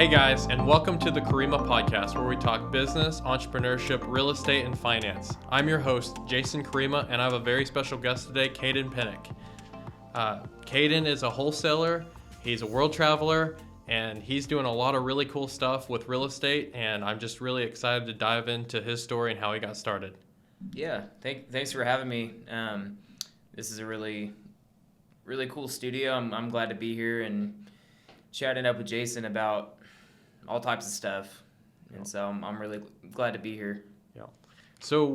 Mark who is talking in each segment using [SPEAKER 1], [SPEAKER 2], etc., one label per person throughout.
[SPEAKER 1] Hey guys, and welcome to the Kurima podcast, where we talk business, entrepreneurship, real estate, and finance. I'm your host, Jason Kurima, and I have a very special guest today, Caden Pennick. Caden is a wholesaler, he's a world traveler, and he's doing a lot of really cool stuff with real estate, and I'm just really excited to dive into his story and how he got started.
[SPEAKER 2] Yeah, thanks for having me. This is a really cool studio. I'm glad to be here and chatting up with Jason about all types of stuff, and so I'm really glad to be here.
[SPEAKER 1] Yeah. So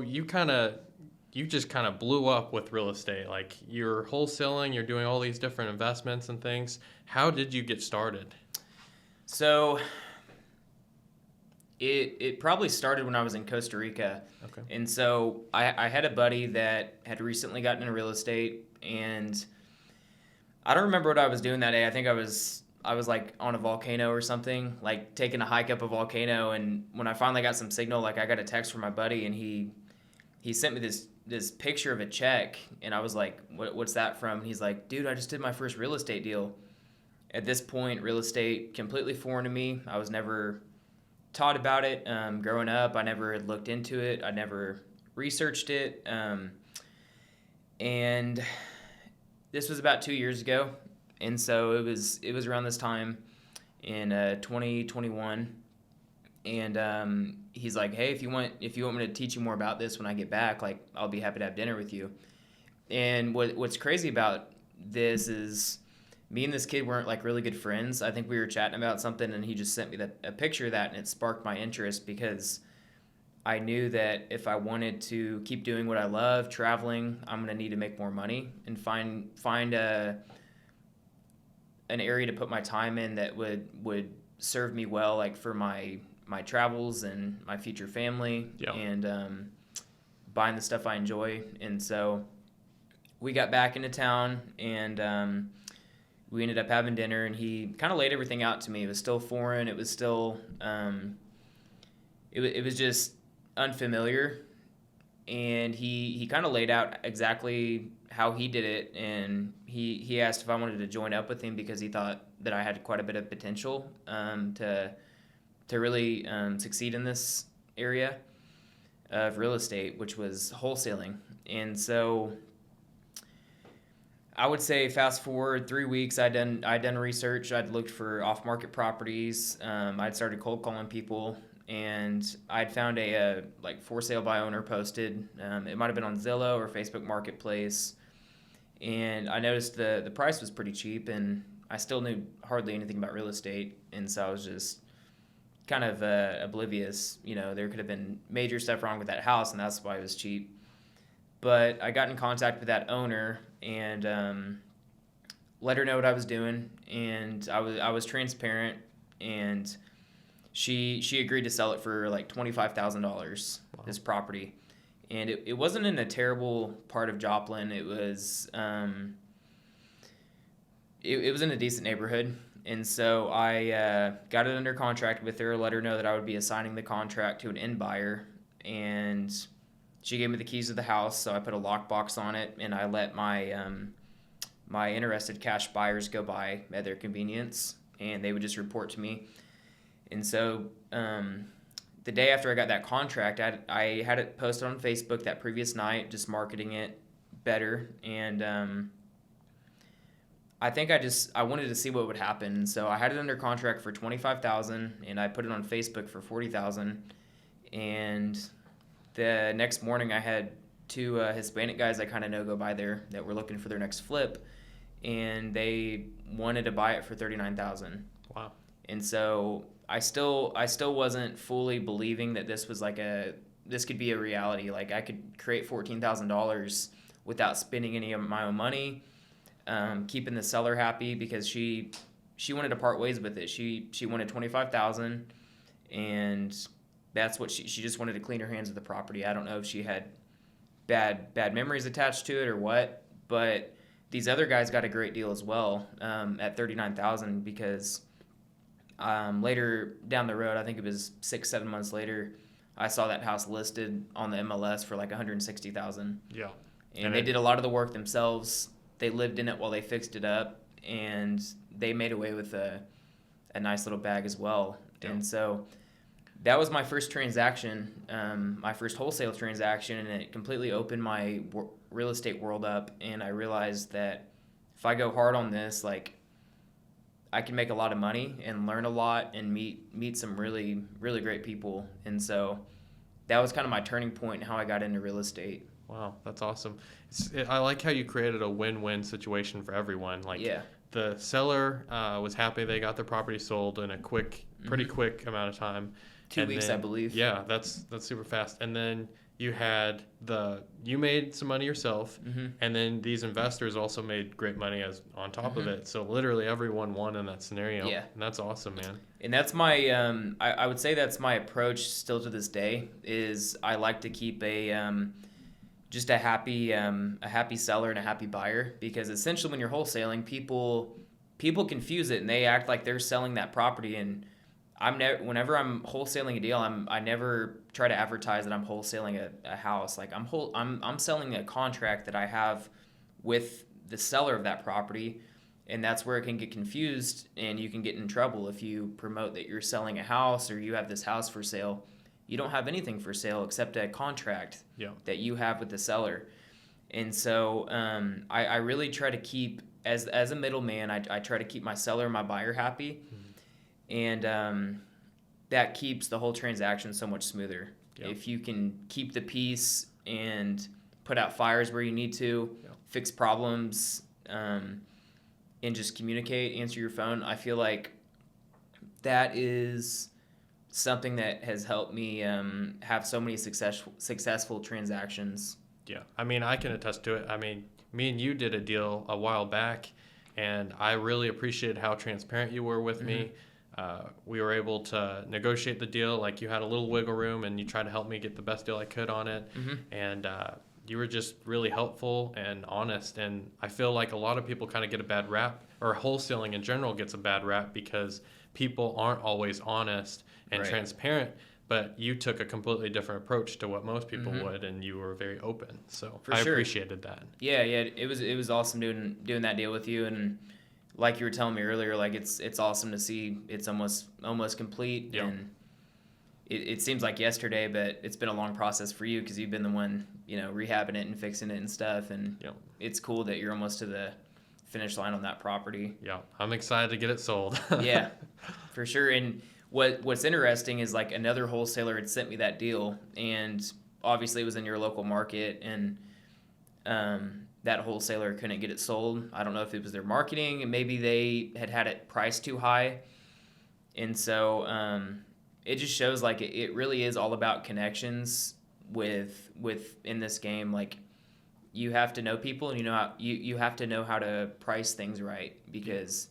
[SPEAKER 1] you just kind of blew up with real estate. Like, you're wholesaling, you're doing all these different investments and things. How did you get started?
[SPEAKER 2] So it probably started when I was in Costa Rica.
[SPEAKER 1] Okay.
[SPEAKER 2] And so I had a buddy that had recently gotten into real estate, and I don't remember what I was doing that day. I think I was like on a volcano or something, like taking a hike up a volcano. And when I finally got some signal, like I got a text from my buddy, and he sent me this picture of a check, and I was like, what's that from? And he's like, dude, I just did my first real estate deal. At this point, real estate completely foreign to me. I was never taught about it. Growing up, I never had looked into it. I never researched it. And this was about 2 years ago. And so it was around this time in 2021. And he's like, hey, if you want me to teach you more about this when I get back, like, I'll be happy to have dinner with you. And what's crazy about this is me and this kid weren't like really good friends. I think we were chatting about something, and he just sent me a picture of that, and it sparked my interest because I knew that if I wanted to keep doing what I love, traveling, I'm going to need to make more money and find an area to put my time in that would serve me well, like for my travels and my future family.
[SPEAKER 1] Yeah.
[SPEAKER 2] And buying the stuff I enjoy. And so we got back into town, and we ended up having dinner, and he kind of laid everything out to me. It was still foreign. It was still it was just unfamiliar, and he kind of laid out exactly how he did it. And he asked if I wanted to join up with him because he thought that I had quite a bit of potential to really succeed in this area of real estate, which was wholesaling. And so I would say fast forward 3 weeks, I'd done research. I'd looked for off-market properties. I'd started cold calling people, and I'd found a like for sale by owner posted. It might have been on Zillow or Facebook Marketplace, and I noticed the price was pretty cheap, and I still knew hardly anything about real estate, and so I was just kind of oblivious. You know, there could have been major stuff wrong with that house, and that's why it was cheap. But I got in contact with that owner and let her know what I was doing, and I was transparent, and she agreed to sell it for like $25,000. Wow. This property, and it wasn't in a terrible part of Joplin. It was it was in a decent neighborhood, and so I got it under contract with her. Let her know that I would be assigning the contract to an end buyer, and she gave me the keys to the house, so I put a lockbox on it, and I let my my interested cash buyers go by at their convenience, and they would just report to me. And so the day after I got that contract, I had it posted on Facebook that previous night, just marketing it better. And I think I wanted to see what would happen. And so I had it under contract for $25,000, and I put it on Facebook for $40,000. And the next morning, I had two Hispanic guys I kind of know go by there that were looking for their next flip, and they wanted to buy it for $39,000.
[SPEAKER 1] Wow!
[SPEAKER 2] And so I still wasn't fully believing that this was this could be a reality. Like, I could create $14,000 without spending any of my own money, keeping the seller happy because she wanted to part ways with it. She wanted $25,000, and that's what she just wanted to clean her hands of the property. I don't know if she had bad memories attached to it or what, but these other guys got a great deal as well at $39,000 because later down the road, I think it was 6-7 months later, I saw that house listed on the MLS for like $160,000.
[SPEAKER 1] Yeah,
[SPEAKER 2] and they did a lot of the work themselves. They lived in it while they fixed it up, and they made away with a a nice little bag as well.
[SPEAKER 1] Yeah.
[SPEAKER 2] And so that was my first transaction, my first wholesale transaction, and it completely opened my real estate world up. And I realized that if I go hard on this, like, I can make a lot of money and learn a lot and meet some really, really great people. And so that was kind of my turning point in how I got into real estate.
[SPEAKER 1] Wow, that's awesome. I like how you created a win-win situation for everyone. Like, the seller was happy they got their property sold in a pretty quick amount of time.
[SPEAKER 2] 2 weeks, I believe.
[SPEAKER 1] Yeah, that's super fast. And then you made some money yourself, and then these investors also made great money on top of it. So literally everyone won in that scenario. Yeah, and that's awesome, man.
[SPEAKER 2] And that's my I would say that's my approach still to this day. Is I like to keep just a happy seller and a happy buyer, because essentially when you're wholesaling, people confuse it and they act like they're selling that property. And whenever I'm wholesaling a deal, I never try to advertise that I'm wholesaling a house. Like, I'm selling a contract that I have with the seller of that property, and that's where it can get confused and you can get in trouble if you promote that you're selling a house or you have this house for sale. You don't have anything for sale except a contract that you have with the seller. And so I really try to keep, as a middleman, I try to keep my seller and my buyer happy. And that keeps the whole transaction so much smoother. If you can keep the peace and put out fires where you need to, fix problems, and just communicate, answer your phone, I feel like that is something that has helped me have so many successful transactions.
[SPEAKER 1] Yeah, I mean, I can attest to it. I mean, me and you did a deal a while back, and I really appreciated how transparent you were with me. We were able to negotiate the deal. Like, you had a little wiggle room, and you tried to help me get the best deal I could on it. And you were just really helpful and honest. And I feel like a lot of people kind of get a bad rap, or wholesaling in general gets a bad rap, because people aren't always honest and transparent. But you took a completely different approach to what most people would, and you were very open. So I appreciated that.
[SPEAKER 2] Yeah, it was awesome doing that deal with you. And like you were telling me earlier, like, it's awesome to see it's almost complete. And it seems like yesterday, but it's been a long process for you because you've been the one, rehabbing it and fixing it and stuff. And it's cool that you're almost to the finish line on that property.
[SPEAKER 1] Yeah, I'm excited to get it sold.
[SPEAKER 2] Yeah, for sure. And what's interesting is, like, another wholesaler had sent me that deal, and obviously it was in your local market, and that wholesaler couldn't get it sold. I don't know if it was their marketing, and maybe they had it priced too high. And so it just shows, like, it really is all about connections with in this game. Like, you have to know people, and you have to know how to price things right, because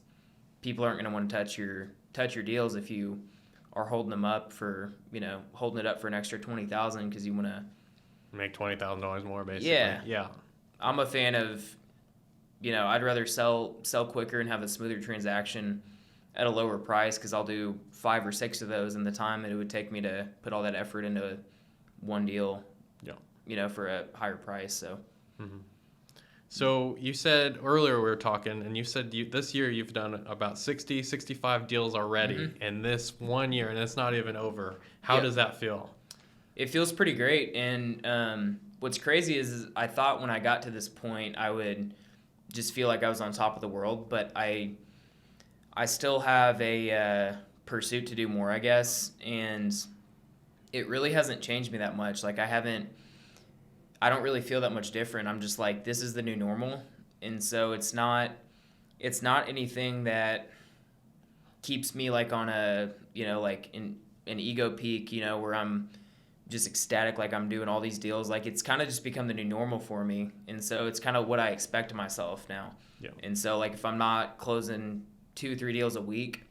[SPEAKER 2] people aren't going to want to touch your deals if you are holding it up for an extra $20,000 because you want to
[SPEAKER 1] make $20,000 more, basically.
[SPEAKER 2] Yeah. I'm a fan of, I'd rather sell quicker and have a smoother transaction at a lower price, because I'll do 5 or 6 of those in the time it would take me to put all that effort into one deal. For a higher price. So.
[SPEAKER 1] So you said earlier we were talking, and you said this year you've done about 60, 65 deals already in this 1 year, and it's not even over. How does that feel?
[SPEAKER 2] It feels pretty great. And what's crazy is I thought when I got to this point I would just feel like I was on top of the world, but I still have a pursuit to do more, I guess, and it really hasn't changed me that much. Like, I don't really feel that much different. I'm just like, this is the new normal. And so it's not anything that keeps me, like, on a, like an ego peak, where I'm just ecstatic, like I'm doing all these deals. Like, it's kind of just become the new normal for me. And so it's kind of what I expect of myself now. Yeah. And so, like, if I'm not closing 2-3 deals a week,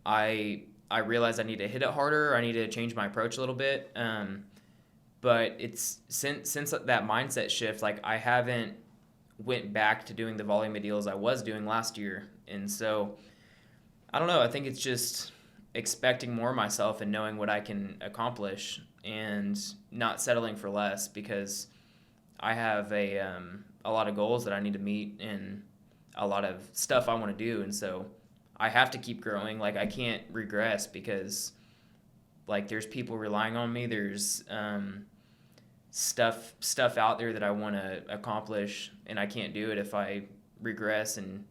[SPEAKER 2] I realize I need to hit it harder. I need to change my approach a little bit. But it's since that mindset shift, like, I haven't went back to doing the volume of deals I was doing last year. And so, I don't know. I think it's just expecting more of myself and knowing what I can accomplish and not settling for less, because I have a lot of goals that I need to meet and a lot of stuff I want to do. And so I have to keep growing. Like, I can't regress because, like, there's people relying on me. There's stuff out there that I want to accomplish, and I can't do it if I regress and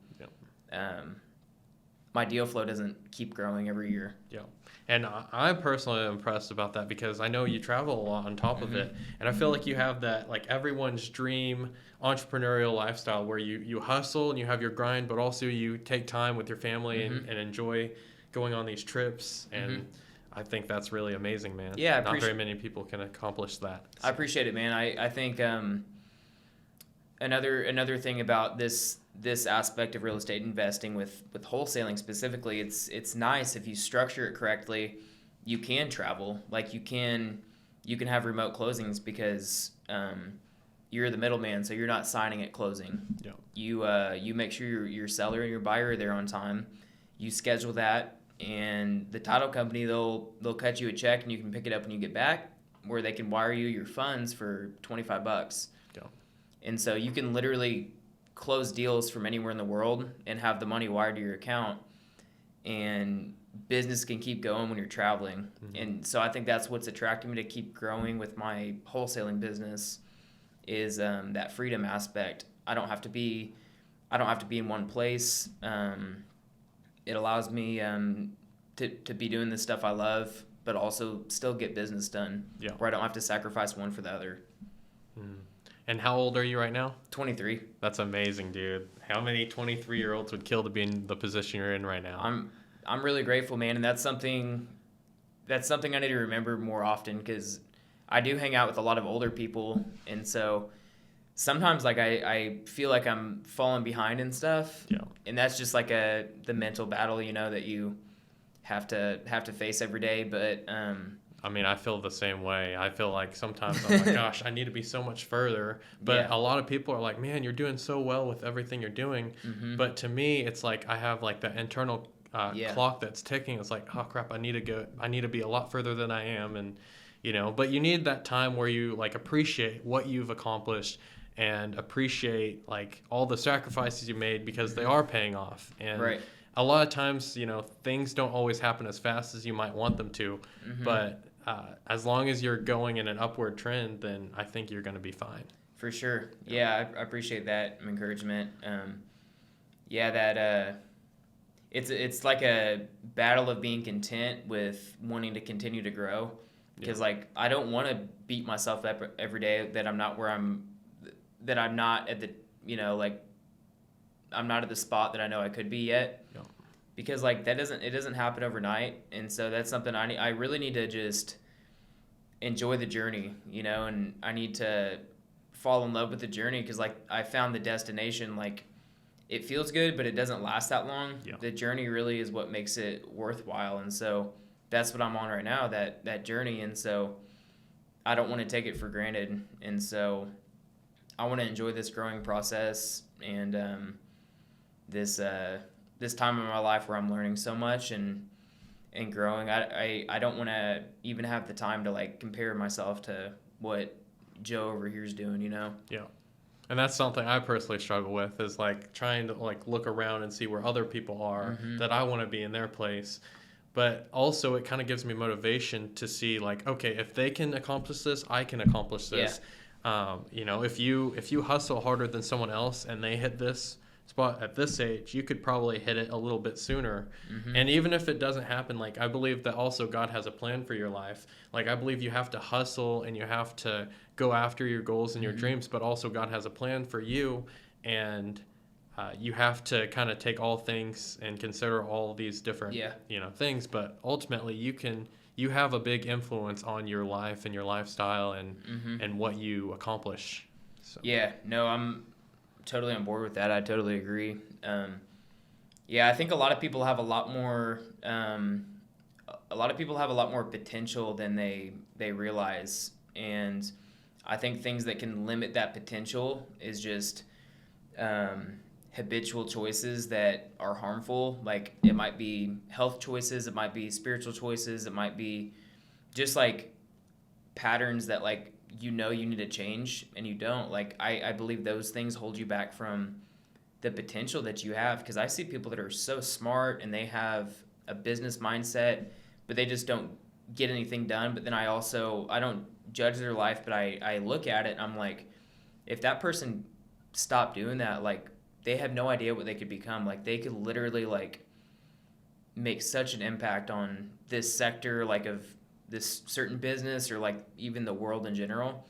[SPEAKER 2] my deal flow doesn't keep growing every year.
[SPEAKER 1] Yeah. And I'm personally impressed about that because I know you travel a lot on top of it. And I feel like you have that, like, everyone's dream entrepreneurial lifestyle where you hustle and you have your grind, but also you take time with your family and enjoy going on these trips. And I think that's really amazing, man.
[SPEAKER 2] Yeah,
[SPEAKER 1] not very many people can accomplish that. So.
[SPEAKER 2] I appreciate it, man. I think another thing about this aspect of real estate investing with wholesaling specifically, it's nice if you structure it correctly. You can travel, like you can have remote closings because you're the middleman, so you're not signing at closing. Yeah. You make sure your seller and your buyer are there on time. You schedule that, and the title company they'll cut you a check and you can pick it up when you get back, where they can wire you your funds for $25.
[SPEAKER 1] Yeah.
[SPEAKER 2] And so you can literally close deals from anywhere in the world and have the money wired to your account, and business can keep going when you're traveling. And so I think that's what's attracting me to keep growing with my wholesaling business is that freedom aspect. I don't have to be in one place. It allows me to be doing the stuff I love, but also still get business done. Yeah. Where I don't have to sacrifice one for the other.
[SPEAKER 1] And how old are you right now?
[SPEAKER 2] 23.
[SPEAKER 1] That's amazing, dude. How many 23-year-olds would kill to be in the position you're in right now?
[SPEAKER 2] I'm really grateful, man, and that's something I need to remember more often because I do hang out with a lot of older people, and so sometimes like I feel like I'm falling behind and stuff. Yeah. And that's just like the mental battle, you know, that you have to face every day, but
[SPEAKER 1] I mean, I feel the same way. I feel like sometimes I'm like, gosh, I need to be so much further. But a lot of people are like, man, you're doing so well with everything you're doing. But to me, it's like I have like the internal clock that's ticking. It's like, oh crap, I need to be a lot further than I am. And, you know, but you need that time where you like appreciate what you've accomplished and appreciate like all the sacrifices you made because they are paying off. And a lot of times, you know, things don't always happen as fast as you might want them to. But as long as you're going in an upward trend, then I think you're going to be fine.
[SPEAKER 2] For sure. Yeah, I appreciate that encouragement. It's like a battle of being content with wanting to continue to grow. Because like I don't want to beat myself up every day that I'm not at the, you know, like I'm not at the spot that I know I could be yet. Yeah. Because like it doesn't happen overnight, and so that's something I really need to just enjoy the journey, you know, and I need to fall in love with the journey because like I found the destination, like it feels good, but it doesn't last that long. Yeah. The journey really is what makes it worthwhile, and so that's what I'm on right now, that journey, and so I don't want to take it for granted, and so I want to enjoy this growing process and this time in my life where I'm learning so much and growing. I don't want to even have the time to like compare myself to what Joe over here is doing, you know?
[SPEAKER 1] Yeah. And that's something I personally struggle with is like trying to like look around and see where other people are that I want to be in their place. But also it kind of gives me motivation to see like, okay, if they can accomplish this, I can accomplish this. Yeah. You know, if you hustle harder than someone else and they hit this spot at this age, you could probably hit it a little bit sooner. And even if it doesn't happen, like I believe that also God has a plan for your life. Like I believe you have to hustle and you have to go after your goals and your dreams, but also God has a plan for you, and you have to kind of take all things and consider all these different you know things, but ultimately you have a big influence on your life and your lifestyle and what you accomplish. So. Yeah, no, I'm totally on board with that. I totally agree.
[SPEAKER 2] I think a lot of people have a lot more potential than they realize, and I think things that can limit that potential is just habitual choices that are harmful. Like it might be health choices, it might be spiritual choices, it might be just like patterns that like you know you need to change and you don't. Like I believe those things hold you back from the potential that you have. Because I see people that are so smart and they have a business mindset, but they just don't get anything done. But then I don't judge their life, but I look at it and I'm like, if that person stopped doing that, like, they have no idea what they could become. Like, they could literally, like, make such an impact on this sector, like, of this certain business, or, like, even the world in general.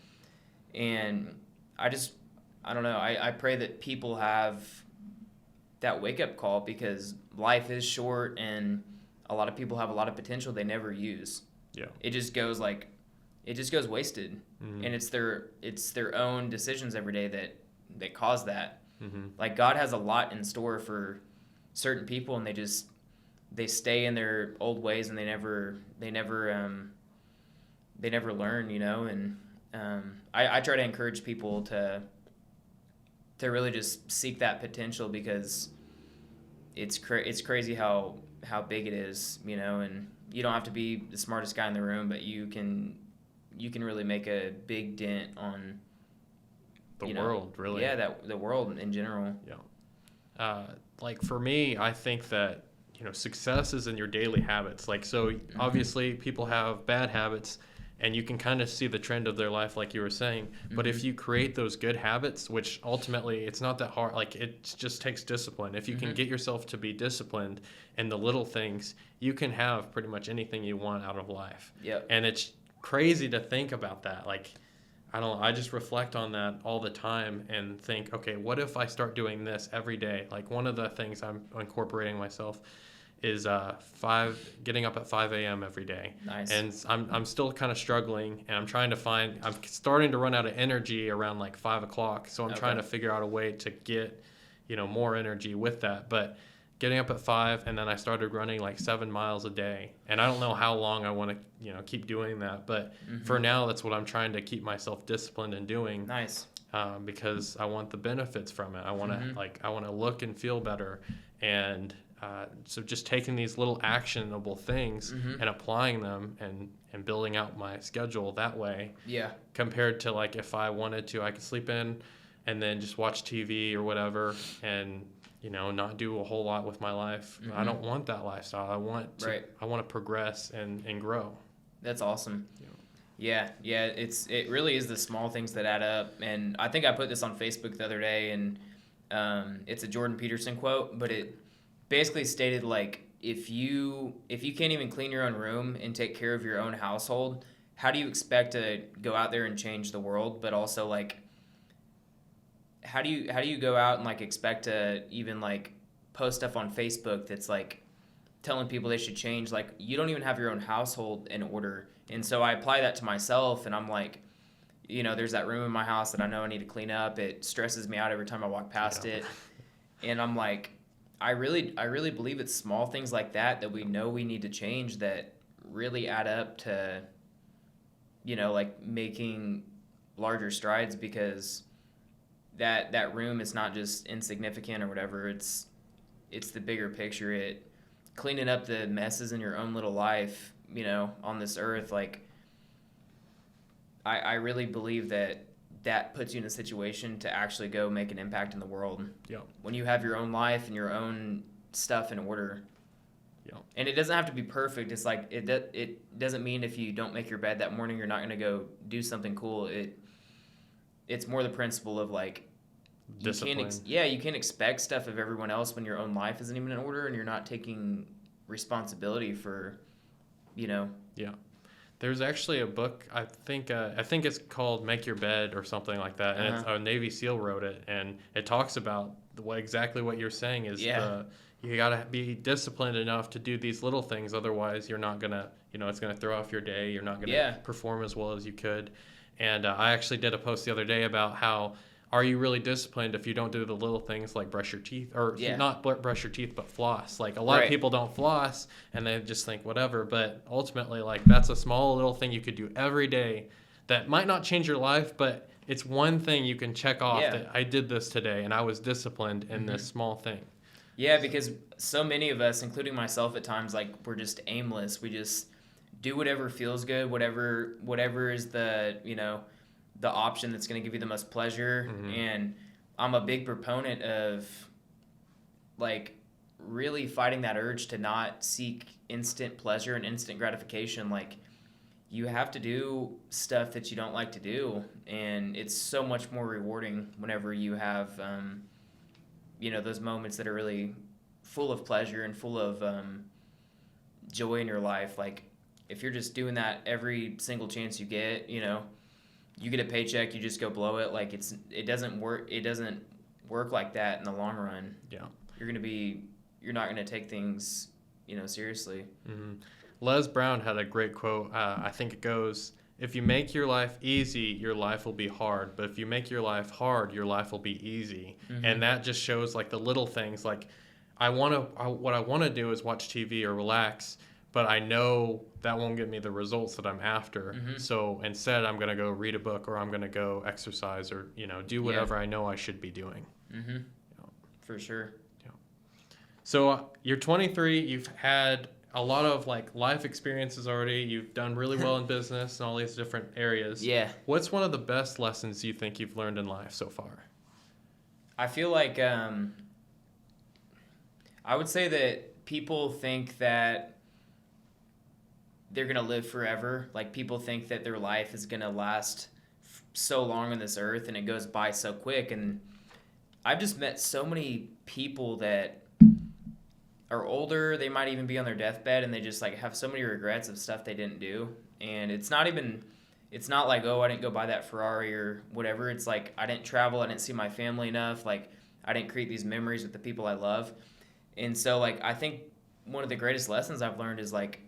[SPEAKER 2] And I don't know. I pray that people have that wake-up call, because life is short and a lot of people have a lot of potential they never use.
[SPEAKER 1] Yeah.
[SPEAKER 2] It just goes wasted. Mm-hmm. And it's their own decisions every day that cause that. Mm-hmm. Like, God has a lot in store for certain people, and they stay in their old ways, and they never learn, you know. And I try to encourage people to really just seek that potential, because it's crazy how big it is, you know. And you don't have to be the smartest guy in the room, but you can really make a big dent on
[SPEAKER 1] the world, really.
[SPEAKER 2] Yeah, the world in general.
[SPEAKER 1] Yeah. Like, for me, I think that, you know, success is in your daily habits. Like, so mm-hmm. obviously people have bad habits, and you can kind of see the trend of their life, like you were saying. Mm-hmm. But if you create those good habits, which ultimately it's not that hard, like, it just takes discipline. If you mm-hmm. can get yourself to be disciplined in the little things, you can have pretty much anything you want out of life.
[SPEAKER 2] Yep.
[SPEAKER 1] And it's crazy to think about that. Like, I just reflect on that all the time and think, okay, what if I start doing this every day? Like, one of the things I'm incorporating myself is getting up at 5 a.m. every day.
[SPEAKER 2] Nice.
[SPEAKER 1] And I'm still kind of struggling, and I'm starting to run out of energy around like 5 o'clock. So I'm trying to figure out a way to get, you know, more energy with that. But getting up at 5, and then I started running like 7 miles a day. And I don't know how long I want to, you know, keep doing that. But mm-hmm. for now, that's what I'm trying to keep myself disciplined in doing.
[SPEAKER 2] Nice.
[SPEAKER 1] Because I want the benefits from it. I want to mm-hmm. I want to look and feel better. And so just taking these little actionable things mm-hmm. and applying them and building out my schedule that way.
[SPEAKER 2] Yeah.
[SPEAKER 1] Compared to, like, if I wanted to, I could sleep in and then just watch TV or whatever and, you know, not do a whole lot with my life. Mm-hmm. I don't want that lifestyle. I want to progress and grow.
[SPEAKER 2] That's awesome. Yeah. It really is the small things that add up. And I think I put this on Facebook the other day, and it's a Jordan Peterson quote, but it basically stated, like, if you can't even clean your own room and take care of your own household, how do you expect to go out there and change the world? But also, like, how do you go out and, like, expect to even, like, post stuff on Facebook that's, like, telling people they should change? Like, you don't even have your own household in order. And so I apply that to myself, and I'm like, you know, there's that room in my house that I know I need to clean up. It stresses me out every time I walk past it. And I'm like, I really believe it's small things like that we know we need to change that really add up to, you know, like, making larger strides, because that room is not just insignificant or whatever. It's the bigger picture. Cleaning up the messes in your own little life, you know, on this earth. Like, I really believe that puts you in a situation to actually go make an impact in the world.
[SPEAKER 1] Yeah. When
[SPEAKER 2] you have your own life and your own stuff in order. Yeah. And it doesn't have to be perfect. It's like, it doesn't mean if you don't make your bed that morning, you're not going to go do something cool. It's more the principle of, like,
[SPEAKER 1] discipline.
[SPEAKER 2] You can't expect stuff of everyone else when your own life isn't even in order and you're not taking responsibility for, you know. Yeah.
[SPEAKER 1] There's actually a book, I think it's called Make Your Bed or something like that, and it's, a Navy SEAL wrote it, and it talks about exactly what you're saying is you got to be disciplined enough to do these little things, otherwise you're not going to, you know, it's going to throw off your day, you're not going to perform as well as you could. And I actually did a post the other day about how, are you really disciplined if you don't do the little things like brush your teeth, or not brush your teeth, but floss? Like, a lot of people don't floss and they just think whatever, but ultimately, like, that's a small little thing you could do every day that might not change your life, but it's one thing you can check off that I did this today and I was disciplined in this small thing.
[SPEAKER 2] Yeah, because so many of us, including myself at times, like, we're just aimless. We just do whatever feels good, whatever is the, you know, the option that's going to give you the most pleasure. Mm-hmm. And I'm a big proponent of like really fighting that urge to not seek instant pleasure and instant gratification. Like, you have to do stuff that you don't like to do, and it's so much more rewarding whenever you have those moments that are really full of pleasure and full of joy in your life. Like, if you're just doing that every single chance you get, you get a paycheck, you just go blow it. Like, it doesn't work like that in the long run.
[SPEAKER 1] Yeah.
[SPEAKER 2] You're not gonna take things, seriously.
[SPEAKER 1] Mm-hmm. Les Brown had a great quote. I think it goes, if you make your life easy, your life will be hard. But if you make your life hard, your life will be easy. Mm-hmm. And that just shows like the little things. Like, what I want to do is watch TV or relax, but I know that won't get me the results that I'm after. Mm-hmm. So instead, I'm going to go read a book, or I'm going to go exercise, or, do whatever I know I should be doing.
[SPEAKER 2] Mm-hmm. For sure.
[SPEAKER 1] Yeah. So you're 23. You've had a lot of like life experiences already. You've done really well in business and all these different areas.
[SPEAKER 2] Yeah.
[SPEAKER 1] What's one of the best lessons you think you've learned in life so far?
[SPEAKER 2] I feel like I would say that people think that they're going to live forever. Like, people think that their life is going to last so long on this earth, and it goes by so quick. And I've just met so many people that are older. They might even be on their deathbed, and they just like have so many regrets of stuff they didn't do. And it's not like, oh, I didn't go buy that Ferrari or whatever. It's like, I didn't travel. I didn't see my family enough. Like, I didn't create these memories with the people I love. And so, like, I think one of the greatest lessons I've learned is, like,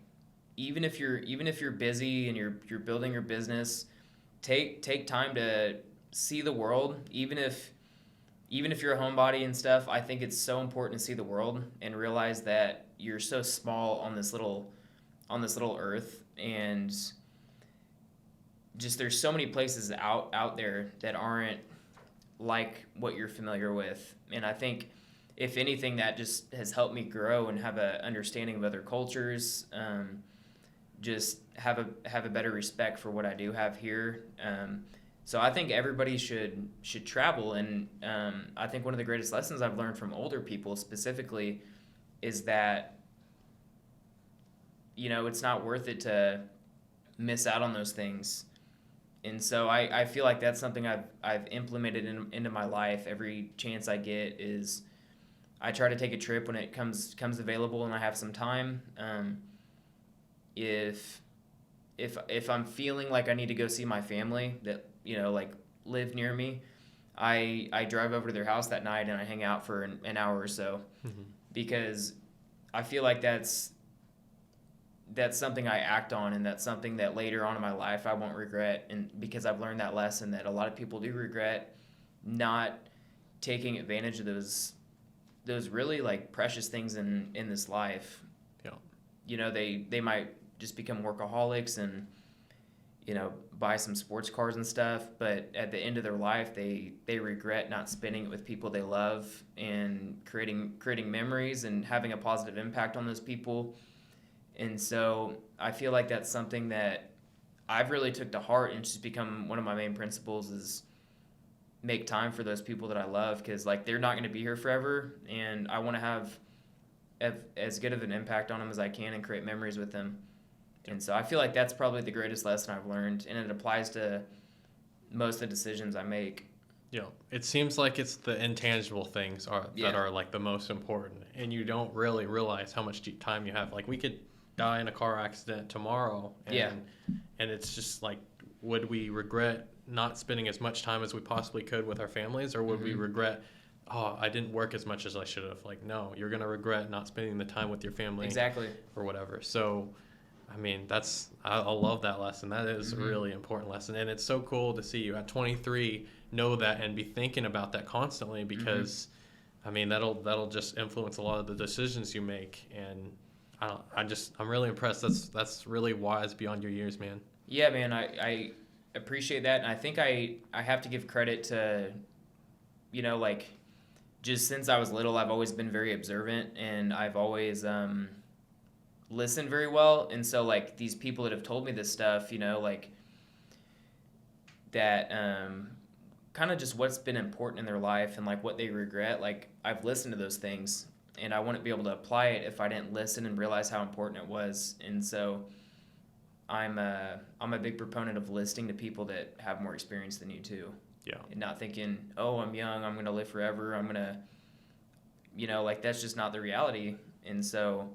[SPEAKER 2] even if you're busy and you're building your business, take time to see the world. Even if you're a homebody and stuff, I think it's so important to see the world and realize that you're so small on this little earth, and just there's so many places out there that aren't like what you're familiar with. And I think, if anything, that just has helped me grow and have an understanding of other cultures, just have a better respect for what I do have here. So I think everybody should travel, and I think one of the greatest lessons I've learned from older people specifically is that, it's not worth it to miss out on those things. And so I feel like that's something I've implemented into my life. Every chance I get is I try to take a trip when it comes available and I have some time. If I'm feeling like I need to go see my family that like live near me, I drive over to their house that night and I hang out for an hour or so. Mm-hmm. Because I feel like that's something I act on, and that's something that later on in my life I won't regret. And because I've learned that lesson that a lot of people do regret not taking advantage of those really like precious things in this life. Yeah. They might just become workaholics and buy some sports cars and stuff, but at the end of their life they regret not spending it with people they love and creating memories and having a positive impact on those people. And so I feel like that's something that I've really took to heart, and just become one of my main principles is make time for those people that I love, because like they're not going to be here forever, and I want to have as good of an impact on them as I can and create memories with them. And so I feel like that's probably the greatest lesson I've learned, and it applies to most of the decisions I make.
[SPEAKER 1] Yeah, it seems like it's the intangible things that are like the most important, and you don't really realize how much time you have. Like, we could die in a car accident tomorrow, and it's just like, would we regret not spending as much time as we possibly could with our families, or would mm-hmm. we regret, oh, I didn't work as much as I should have? Like, no, you're going to regret not spending the time with your family.
[SPEAKER 2] Exactly.
[SPEAKER 1] Or whatever. So, I mean, I love that lesson. That is mm-hmm. a really important lesson. And it's so cool to see you at 23 know that and be thinking about that constantly, because, mm-hmm. I mean, that'll just influence a lot of the decisions you make. And I'm really impressed. That's really wise beyond your years, man.
[SPEAKER 2] Yeah, man, I appreciate that. And I think I have to give credit to, like, just since I was little, I've always been very observant, and I've always listened very well. And so, like, these people that have told me this stuff, like, that kind of just what's been important in their life and, like, what they regret, like, I've listened to those things. and I wouldn't be able to apply it if I didn't listen and realize how important it was. And so I'm a big proponent of listening to people that have more experience than you too.
[SPEAKER 1] Yeah.
[SPEAKER 2] And not thinking, oh, I'm young, I'm going to live forever, I'm going to, like that's just not the reality. And so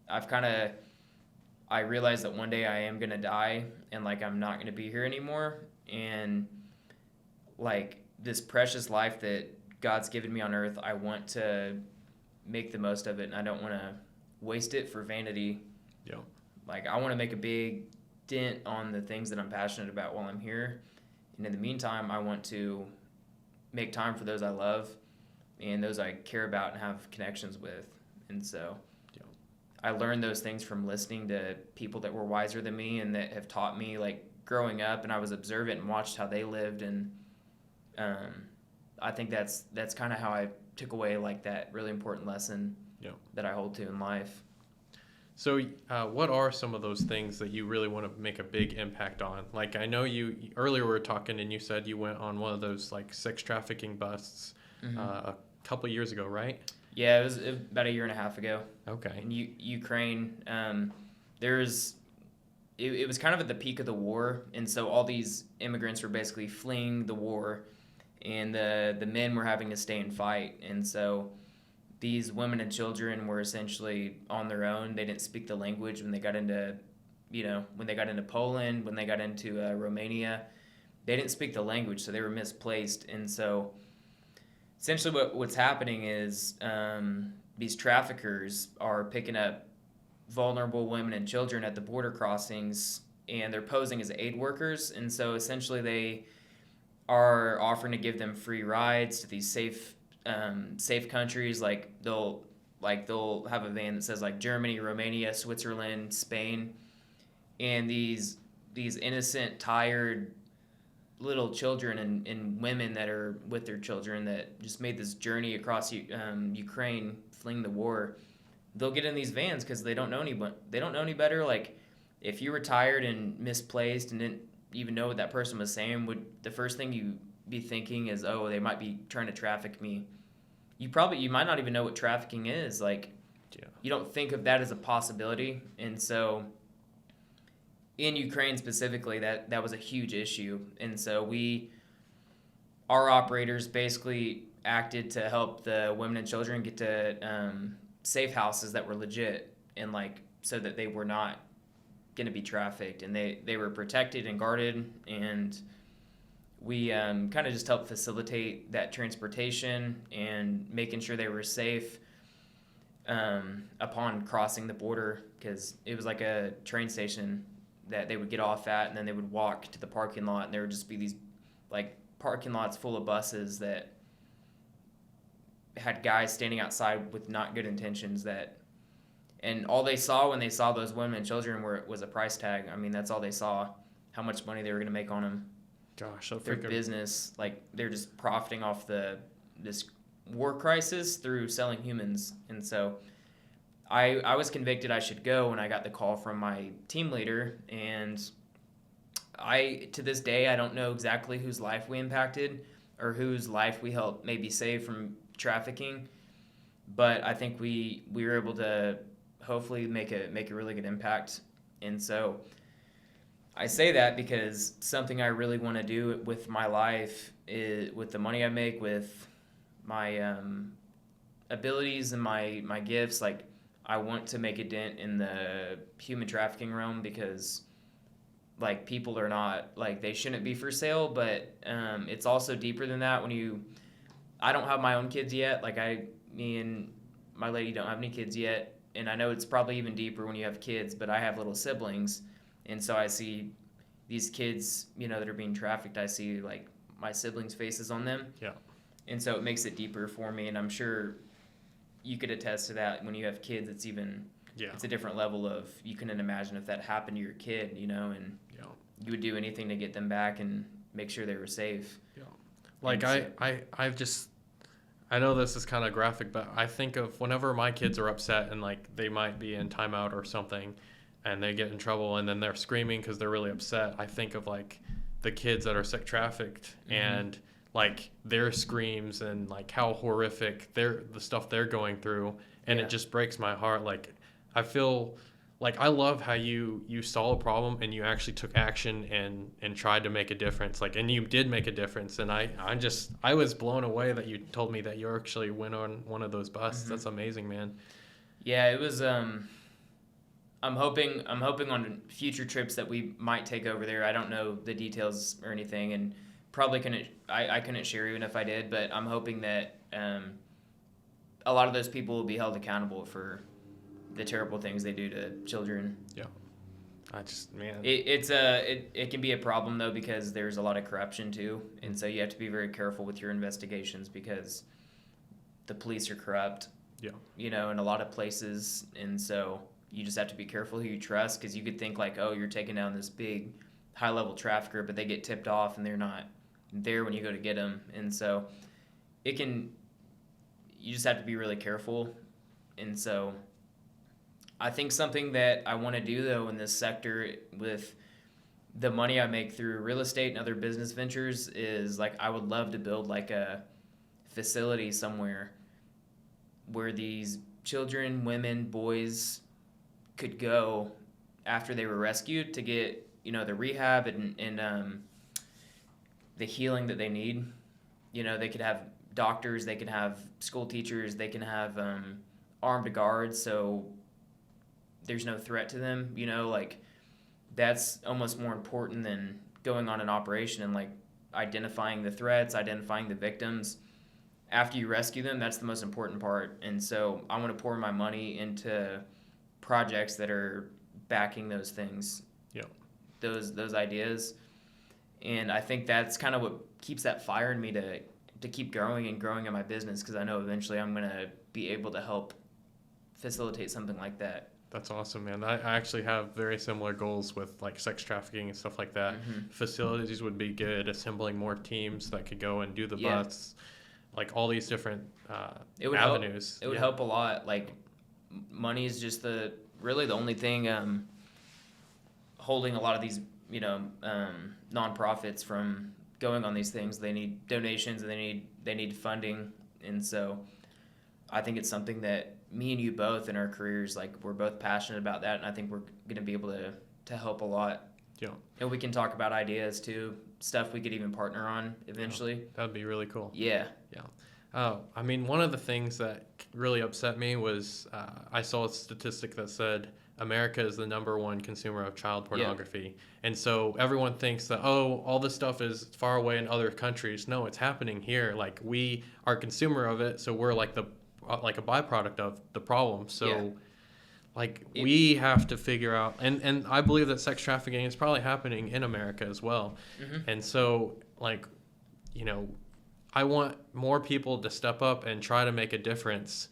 [SPEAKER 2] I realized that one day I am going to die and like I'm not going to be here anymore. And like this precious life that God's given me on earth, I want to make the most of it, and I don't want to waste it for vanity.
[SPEAKER 1] Yeah.
[SPEAKER 2] Like I want to make a big dent on the things that I'm passionate about while I'm here. And in the meantime, I want to make time for those I love and those I care about and have connections with. And so I learned those things from listening to people that were wiser than me and that have taught me, like growing up, and I was observant and watched how they lived. And I think that's kind of how I took away like that really important lesson that I hold to in life.
[SPEAKER 1] So what are some of those things that you really want to make a big impact on? Like I know you earlier we were talking and you said you went on one of those like sex trafficking busts a couple years ago, right?
[SPEAKER 2] Yeah, it was about a year and a half ago.
[SPEAKER 1] Okay.
[SPEAKER 2] In Ukraine, it was kind of at the peak of the war, and so all these immigrants were basically fleeing the war, and the men were having to stay and fight. And so these women and children were essentially on their own. They didn't speak the language when they got into, Poland, when they got into Romania. They didn't speak the language, so they were misplaced. And so essentially what's happening is these traffickers are picking up vulnerable women and children at the border crossings, and they're posing as aid workers. And so essentially they are offering to give them free rides to these safe countries. Like they'll have a van that says like Germany, Romania, Switzerland, Spain, and these innocent, tired little children and women that are with their children that just made this journey across Ukraine, fleeing the war. They'll get in these vans because they don't know any better. Like if you were tired and misplaced and didn't even know what that person was saying, would the first thing you be thinking is, oh, they might be trying to traffic me. You might not even know what trafficking is. Like, you don't think of that as a possibility. And so in Ukraine specifically, that was a huge issue. And so our operators basically acted to help the women and children get to safe houses that were legit, and like so that they were not going to be trafficked, and they were protected and guarded. And we kind of just helped facilitate that transportation and making sure they were safe upon crossing the border, because it was like a train station that they would get off at, and then they would walk to the parking lot, and there would just be these like parking lots full of buses that had guys standing outside with not good intentions, and all they saw when they saw those women and children was a price tag. I mean, that's all they saw, how much money they were going to make on them.
[SPEAKER 1] Gosh,
[SPEAKER 2] their business, like they're just profiting off this war crisis through selling humans. And so I was convicted I should go when I got the call from my team leader, and to this day I don't know exactly whose life we impacted or whose life we helped maybe save from trafficking, but I think we were able to hopefully make a really good impact. And so I say that because something I really want to do with my life is, with the money I make, with my abilities and my gifts, like I want to make a dent in the human trafficking realm, because like people are not, like they shouldn't be for sale, but it's also deeper than that. I don't have my own kids yet. Like me and my lady don't have any kids yet. And I know it's probably even deeper when you have kids, but I have little siblings. And so I see these kids, that are being trafficked. I see like my siblings' faces on them.
[SPEAKER 1] Yeah.
[SPEAKER 2] And so it makes it deeper for me. And I'm sure you could attest to that. When you have kids, it's a different level of, you couldn't imagine if that happened to your kid, and you would do anything to get them back and make sure they were safe.
[SPEAKER 1] Yeah. Like I know this is kind of graphic, but I think of whenever my kids are upset and like they might be in timeout or something and they get in trouble and then they're screaming because they're really upset. I think of like the kids that are sex trafficked, and like their screams and like how horrific the stuff they're going through, and it just breaks my heart. Like I feel like I love how you saw a problem and you actually took action and tried to make a difference. Like, and you did make a difference. And I was blown away that you told me that you actually went on one of those buses. Mm-hmm. That's amazing, man.
[SPEAKER 2] Yeah, it was. I'm hoping on future trips that we might take over there. I don't know the details or anything, and probably I couldn't share even if I did. But I'm hoping that a lot of those people will be held accountable for the terrible things they do to children.
[SPEAKER 1] Yeah,
[SPEAKER 2] it can be a problem though, because there's a lot of corruption too, and so you have to be very careful with your investigations because the police are corrupt.
[SPEAKER 1] Yeah,
[SPEAKER 2] in a lot of places, and so you just have to be careful who you trust, because you could think like, oh, you're taking down this big high level trafficker, but they get tipped off and they're not there when you go to get them, and so you just have to be really careful. And so I think something that I want to do though in this sector with the money I make through real estate and other business ventures is like, I would love to build like a facility somewhere where these children, women, boys could go after they were rescued to get, the rehab and the healing that they need. They could have doctors, they could have school teachers, they can have armed guards, so there's no threat to them. Like that's almost more important than going on an operation and like identifying the threats, identifying the victims. After you rescue them, that's the most important part. And so I want to pour my money into projects that are backing those things, those ideas. And I think that's kind of what keeps that fire in me to keep growing and growing in my business, because I know eventually I'm going to be able to help facilitate something like that.
[SPEAKER 1] That's awesome, man. I actually have very similar goals with like sex trafficking and stuff like that. Mm-hmm. Facilities would be good, assembling more teams that could go and do the bus. Like all these different avenues.
[SPEAKER 2] It would help a lot. Like money is just really the only thing holding a lot of these nonprofits from going on these things. They need donations and they need funding, and so I think it's something that me and you both in our careers, like we're both passionate about that, and I think we're going to be able to help a lot.
[SPEAKER 1] Yeah.
[SPEAKER 2] And we can talk about ideas too, stuff we could even partner on eventually.
[SPEAKER 1] Yeah, that'd be really cool.
[SPEAKER 2] Yeah.
[SPEAKER 1] Yeah. I mean, one of the things that really upset me was I saw a statistic that said America is the #1 consumer of child pornography. Yep. And so everyone thinks that, all this stuff is far away in other countries. No, it's happening here. Like we are a consumer of it, so we're like a byproduct of the problem. So we have to figure out, and I believe that sex trafficking is probably happening in America as well. Mm-hmm. And so I want more people to step up and try to make a difference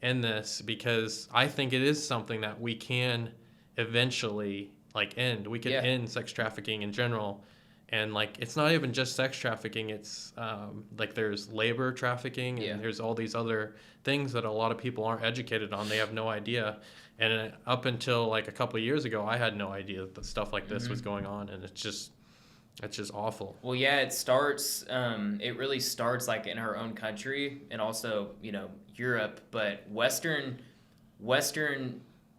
[SPEAKER 1] in this, because I think it is something that we can eventually end. We could end sex trafficking in general. And it's not even just sex trafficking. It's there's labor trafficking, and there's all these other things that a lot of people aren't educated on. They have no idea. And up until a couple of years ago, I had no idea that stuff like this was going on, and it's just awful.
[SPEAKER 2] Well, it starts. It really starts in our own country, and also Europe. But Western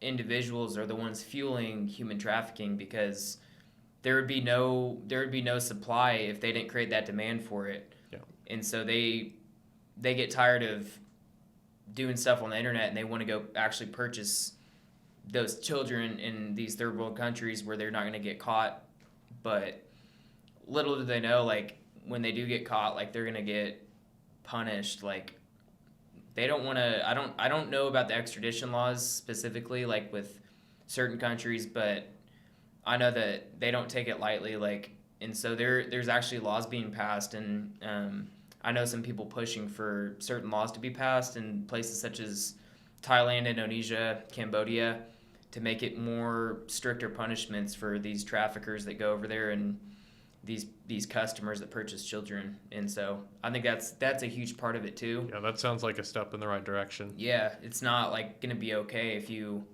[SPEAKER 2] individuals are the ones fueling human trafficking, because there would be no supply if they didn't create that demand for it. Yeah. And so they get tired of doing stuff on the internet, and they want to go actually purchase those children in these third world countries where they're not going to get caught. But little do they know, when they do get caught, they're going to get punished. They don't want to. I don't know about the extradition laws specifically, with certain countries, but I know that they don't take it lightly, and so there's actually laws being passed, and I know some people pushing for certain laws to be passed in places such as Thailand, Indonesia, Cambodia, to make it more stricter punishments for these traffickers that go over there and these customers that purchase children. And so I think that's a huge part of it too.
[SPEAKER 1] Yeah, that sounds like a step in the right direction.
[SPEAKER 2] Yeah, it's not going to be okay if you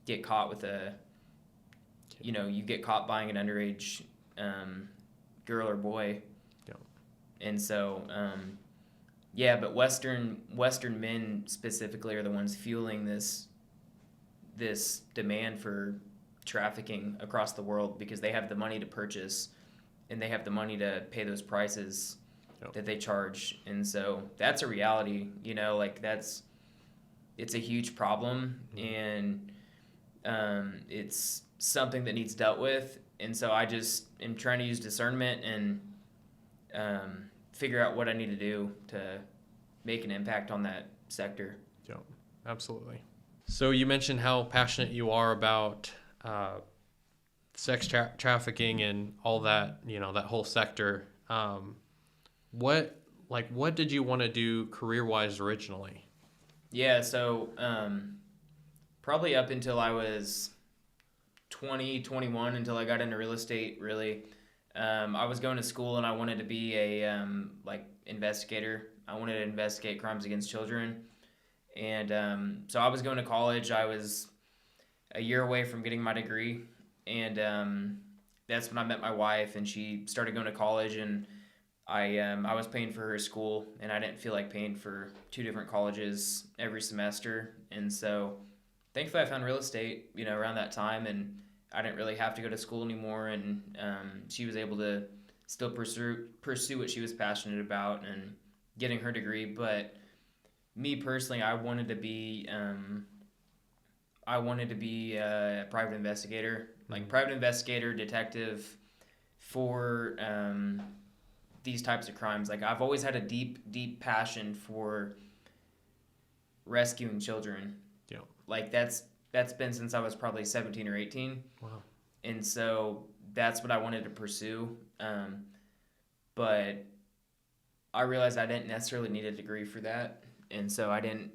[SPEAKER 2] get caught with you get caught buying an underage girl or boy.
[SPEAKER 1] Yeah.
[SPEAKER 2] And so, yeah, but Western men specifically are the ones fueling this demand for trafficking across the world because they have the money to purchase and they have the money to pay those prices that they charge. And so that's a reality, like it's a huge problem, and it's something that needs dealt with. And so I just am trying to use discernment and figure out what I need to do to make an impact on that sector.
[SPEAKER 1] Yeah, absolutely. So you mentioned how passionate you are about sex trafficking and all that, that whole sector. What did you want to do career-wise originally?
[SPEAKER 2] Yeah, so probably up until I was 20, 21, until I got into real estate, really. I was going to school and I wanted to be a investigator. I wanted to investigate crimes against children. And so I was going to college. I was a year away from getting my degree. And that's when I met my wife, and she started going to college, and I was paying for her school, and I didn't feel like paying for 2 different colleges every semester. And so thankfully I found real estate, around that time, and I didn't really have to go to school anymore. And she was able to still pursue what she was passionate about and getting her degree. But me personally, I wanted to be a private investigator, like private investigator, detective for these types of crimes. Like I've always had a deep passion for rescuing children.
[SPEAKER 1] Yeah.
[SPEAKER 2] Like that's been since I was probably 17 or 18.
[SPEAKER 1] Wow.
[SPEAKER 2] And so that's what I wanted to pursue. But I realized I didn't necessarily need a degree for that. And so I didn't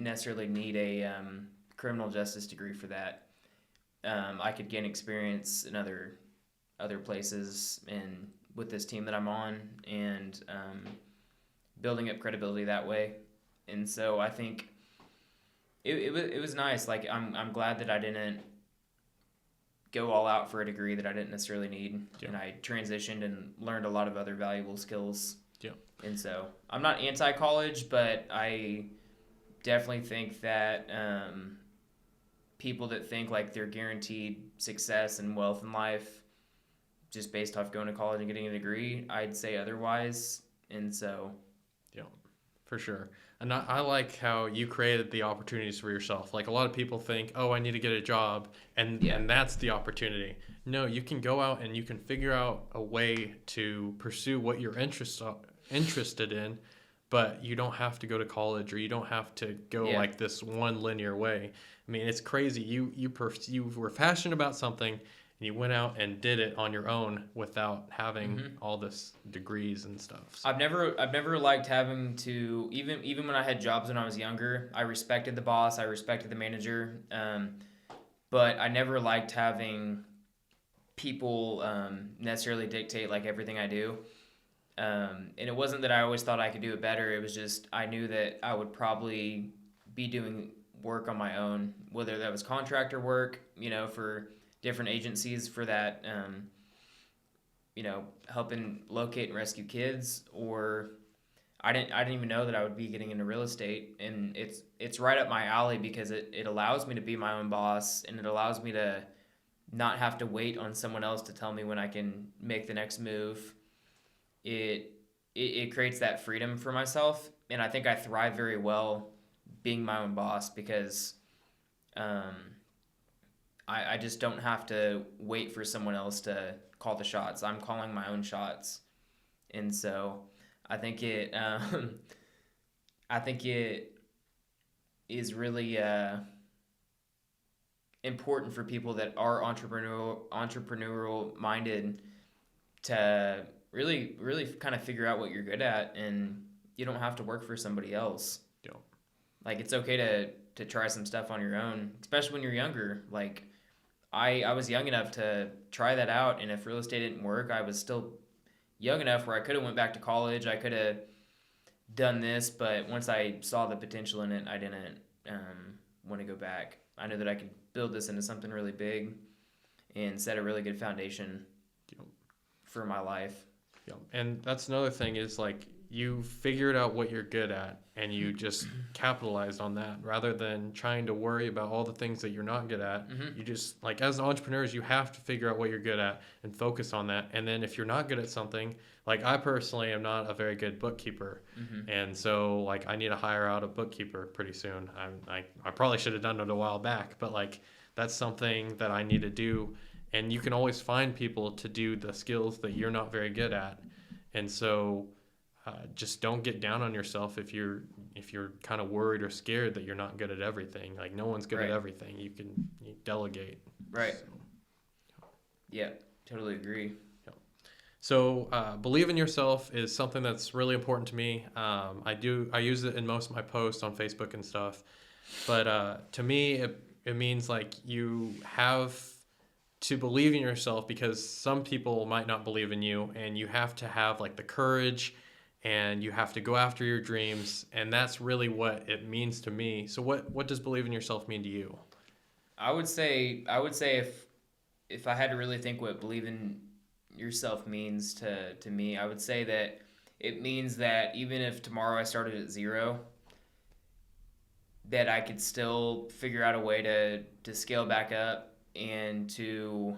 [SPEAKER 2] necessarily need a criminal justice degree for that. I could gain experience in other places and with this team that I'm on, and building up credibility that way. And so I think it was nice. Like I'm glad that I didn't go all out for a degree that I didn't necessarily need. Yeah. And I transitioned and learned a lot of other valuable skills.
[SPEAKER 1] Yeah.
[SPEAKER 2] And so I'm not anti-college, but I definitely think that people that think like they're guaranteed success and wealth in life just based off going to college and getting a degree, I'd say otherwise. And so
[SPEAKER 1] yeah, for sure. And I like how you created the opportunities for yourself. Like a lot of people think, oh, I need to get a job, and that's the opportunity. No, you can go out and you can figure out a way to pursue what you're interested in, but you don't have to go to college, or you don't have to go like this one linear way. I mean, it's crazy. You were passionate about something, and you went out and did it on your own without having all this degrees and stuff. So.
[SPEAKER 2] I've never liked having to, even when I had jobs when I was younger, I respected the boss, I respected the manager, but I never liked having people necessarily dictate like everything I do. And it wasn't that I always thought I could do it better. It was just I knew that I would probably be doing work on my own, whether that was contractor work, for different agencies for that, helping locate and rescue kids, or I didn't even know that I would be getting into real estate. And it's right up my alley because it allows me to be my own boss, and it allows me to not have to wait on someone else to tell me when I can make the next move. It creates that freedom for myself, and I think I thrive very well being my own boss because I just don't have to wait for someone else to call the shots. I'm calling my own shots. And so I think it is really important for people that are entrepreneurial minded to really kind of figure out what you're good at, and you don't have to work for somebody else.
[SPEAKER 1] Yeah.
[SPEAKER 2] Like it's okay to try some stuff on your own, especially when you're younger. Like I was young enough to try that out, and if real estate didn't work, I was still young enough where I could have went back to college. I could have done this, but once I saw the potential in it, I didn't want to go back. I knew that I could build this into something really big and set a really good foundation for my life.
[SPEAKER 1] Yeah. And that's another thing is like you figured out what you're good at and you just capitalized on that rather than trying to worry about all the things that you're not good at.
[SPEAKER 2] Mm-hmm.
[SPEAKER 1] You just like as entrepreneurs, you have to figure out what you're good at and focus on that. And then if you're not good at something, like I personally am not a very good bookkeeper.
[SPEAKER 2] Mm-hmm.
[SPEAKER 1] And so like I need to hire out a bookkeeper pretty soon. I probably should have done it a while back, but like that's something that I need to do. And you can always find people to do the skills that you're not very good at. And so just don't get down on yourself if you're kind of worried or scared that you're not good at everything. Like no one's good at everything. You delegate.
[SPEAKER 2] Right.
[SPEAKER 1] So.
[SPEAKER 2] Yeah, totally agree.
[SPEAKER 1] So believe in yourself is something that's really important to me. I use it in most of my posts on Facebook and stuff. But to me, it means like you have to believe in yourself because some people might not believe in you, and you have to have like the courage and you have to go after your dreams. And that's really what it means to me. So what does believe in yourself mean to you?
[SPEAKER 2] I would say if I had to really think what believe in yourself means to me, I would say that it means that even if tomorrow I started at zero, that I could still figure out a way to scale back up and to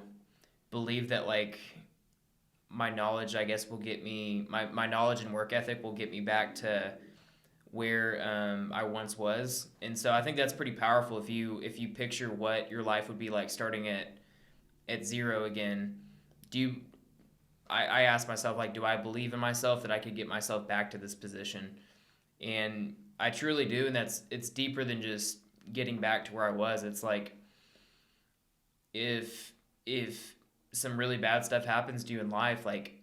[SPEAKER 2] believe that like my knowledge, I guess, will get me my knowledge and work ethic will get me back to where I once was. And so I think that's pretty powerful if you picture what your life would be like starting at zero again. I ask myself, like, do I believe in myself that I could get myself back to this position? And I truly do, and it's deeper than just getting back to where I was. It's like if some really bad stuff happens to you in life, like,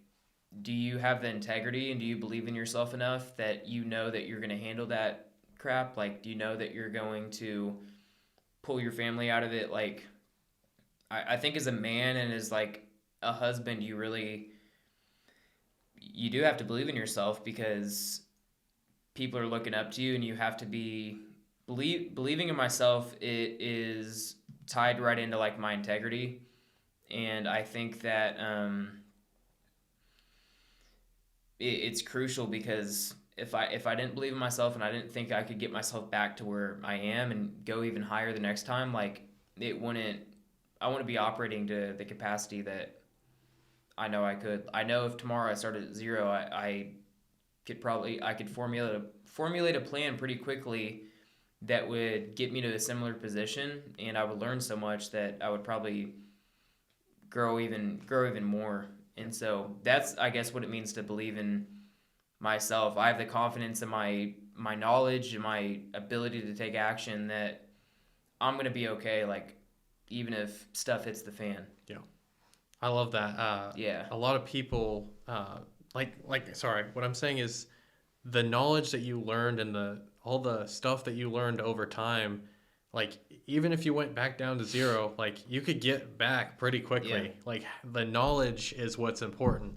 [SPEAKER 2] do you have the integrity and do you believe in yourself enough that you know that you're going to handle that crap? Like, do you know that you're going to pull your family out of it? Like, I think as a man and as like a husband, you do have to believe in yourself because people are looking up to you, and you have to believing in myself. It is tied right into like my integrity. And I think that it's crucial because if I didn't believe in myself and I didn't think I could get myself back to where I am and go even higher the next time, like I wouldn't be operating to the capacity that I know I could. I know if tomorrow I started at zero, I could formulate a plan pretty quickly that would get me to a similar position, and I would learn so much that I would probably grow even more. And so that's, I guess, what it means to believe in myself. I have the confidence in my knowledge and my ability to take action that I'm going to be okay, like, even if stuff hits the fan.
[SPEAKER 1] Yeah. I love that.
[SPEAKER 2] Yeah.
[SPEAKER 1] A lot of people, what I'm saying is the knowledge that you learned and all the stuff that you learned over time, like, even if you went back down to zero, like, you could get back pretty quickly. Yeah. Like, the knowledge is what's important.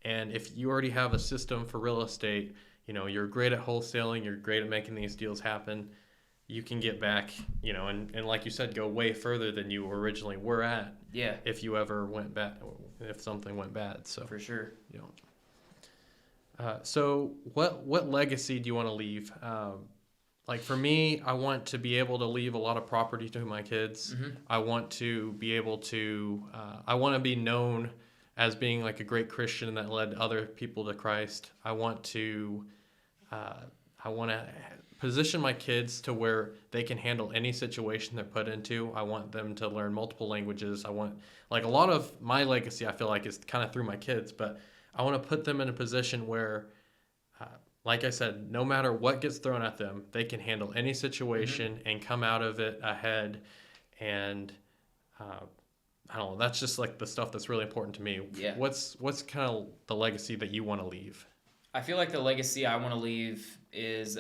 [SPEAKER 1] And if you already have a system for real estate, you're great at wholesaling, you're great at making these deals happen, you can get back, and like you said, go way further than you originally were at.
[SPEAKER 2] Yeah.
[SPEAKER 1] If you ever went bad, if something went bad. So
[SPEAKER 2] for sure.
[SPEAKER 1] So what legacy do you want to leave? Like for me, I want to be able to leave a lot of property to my kids. Mm-hmm. I want to be able to, I want to be known as being like a great Christian that led other people to Christ. I want to position my kids to where they can handle any situation they're put into. I want them to learn multiple languages. I want, like, a lot of my legacy, I feel like, is kind of through my kids, but I want to put them in a position where, like I said, no matter what gets thrown at them, they can handle any situation mm-hmm. and come out of it ahead. And I don't know, that's just like the stuff that's really important to me.
[SPEAKER 2] Yeah.
[SPEAKER 1] What's kind of the legacy that you want to leave?
[SPEAKER 2] I feel like the legacy I want to leave is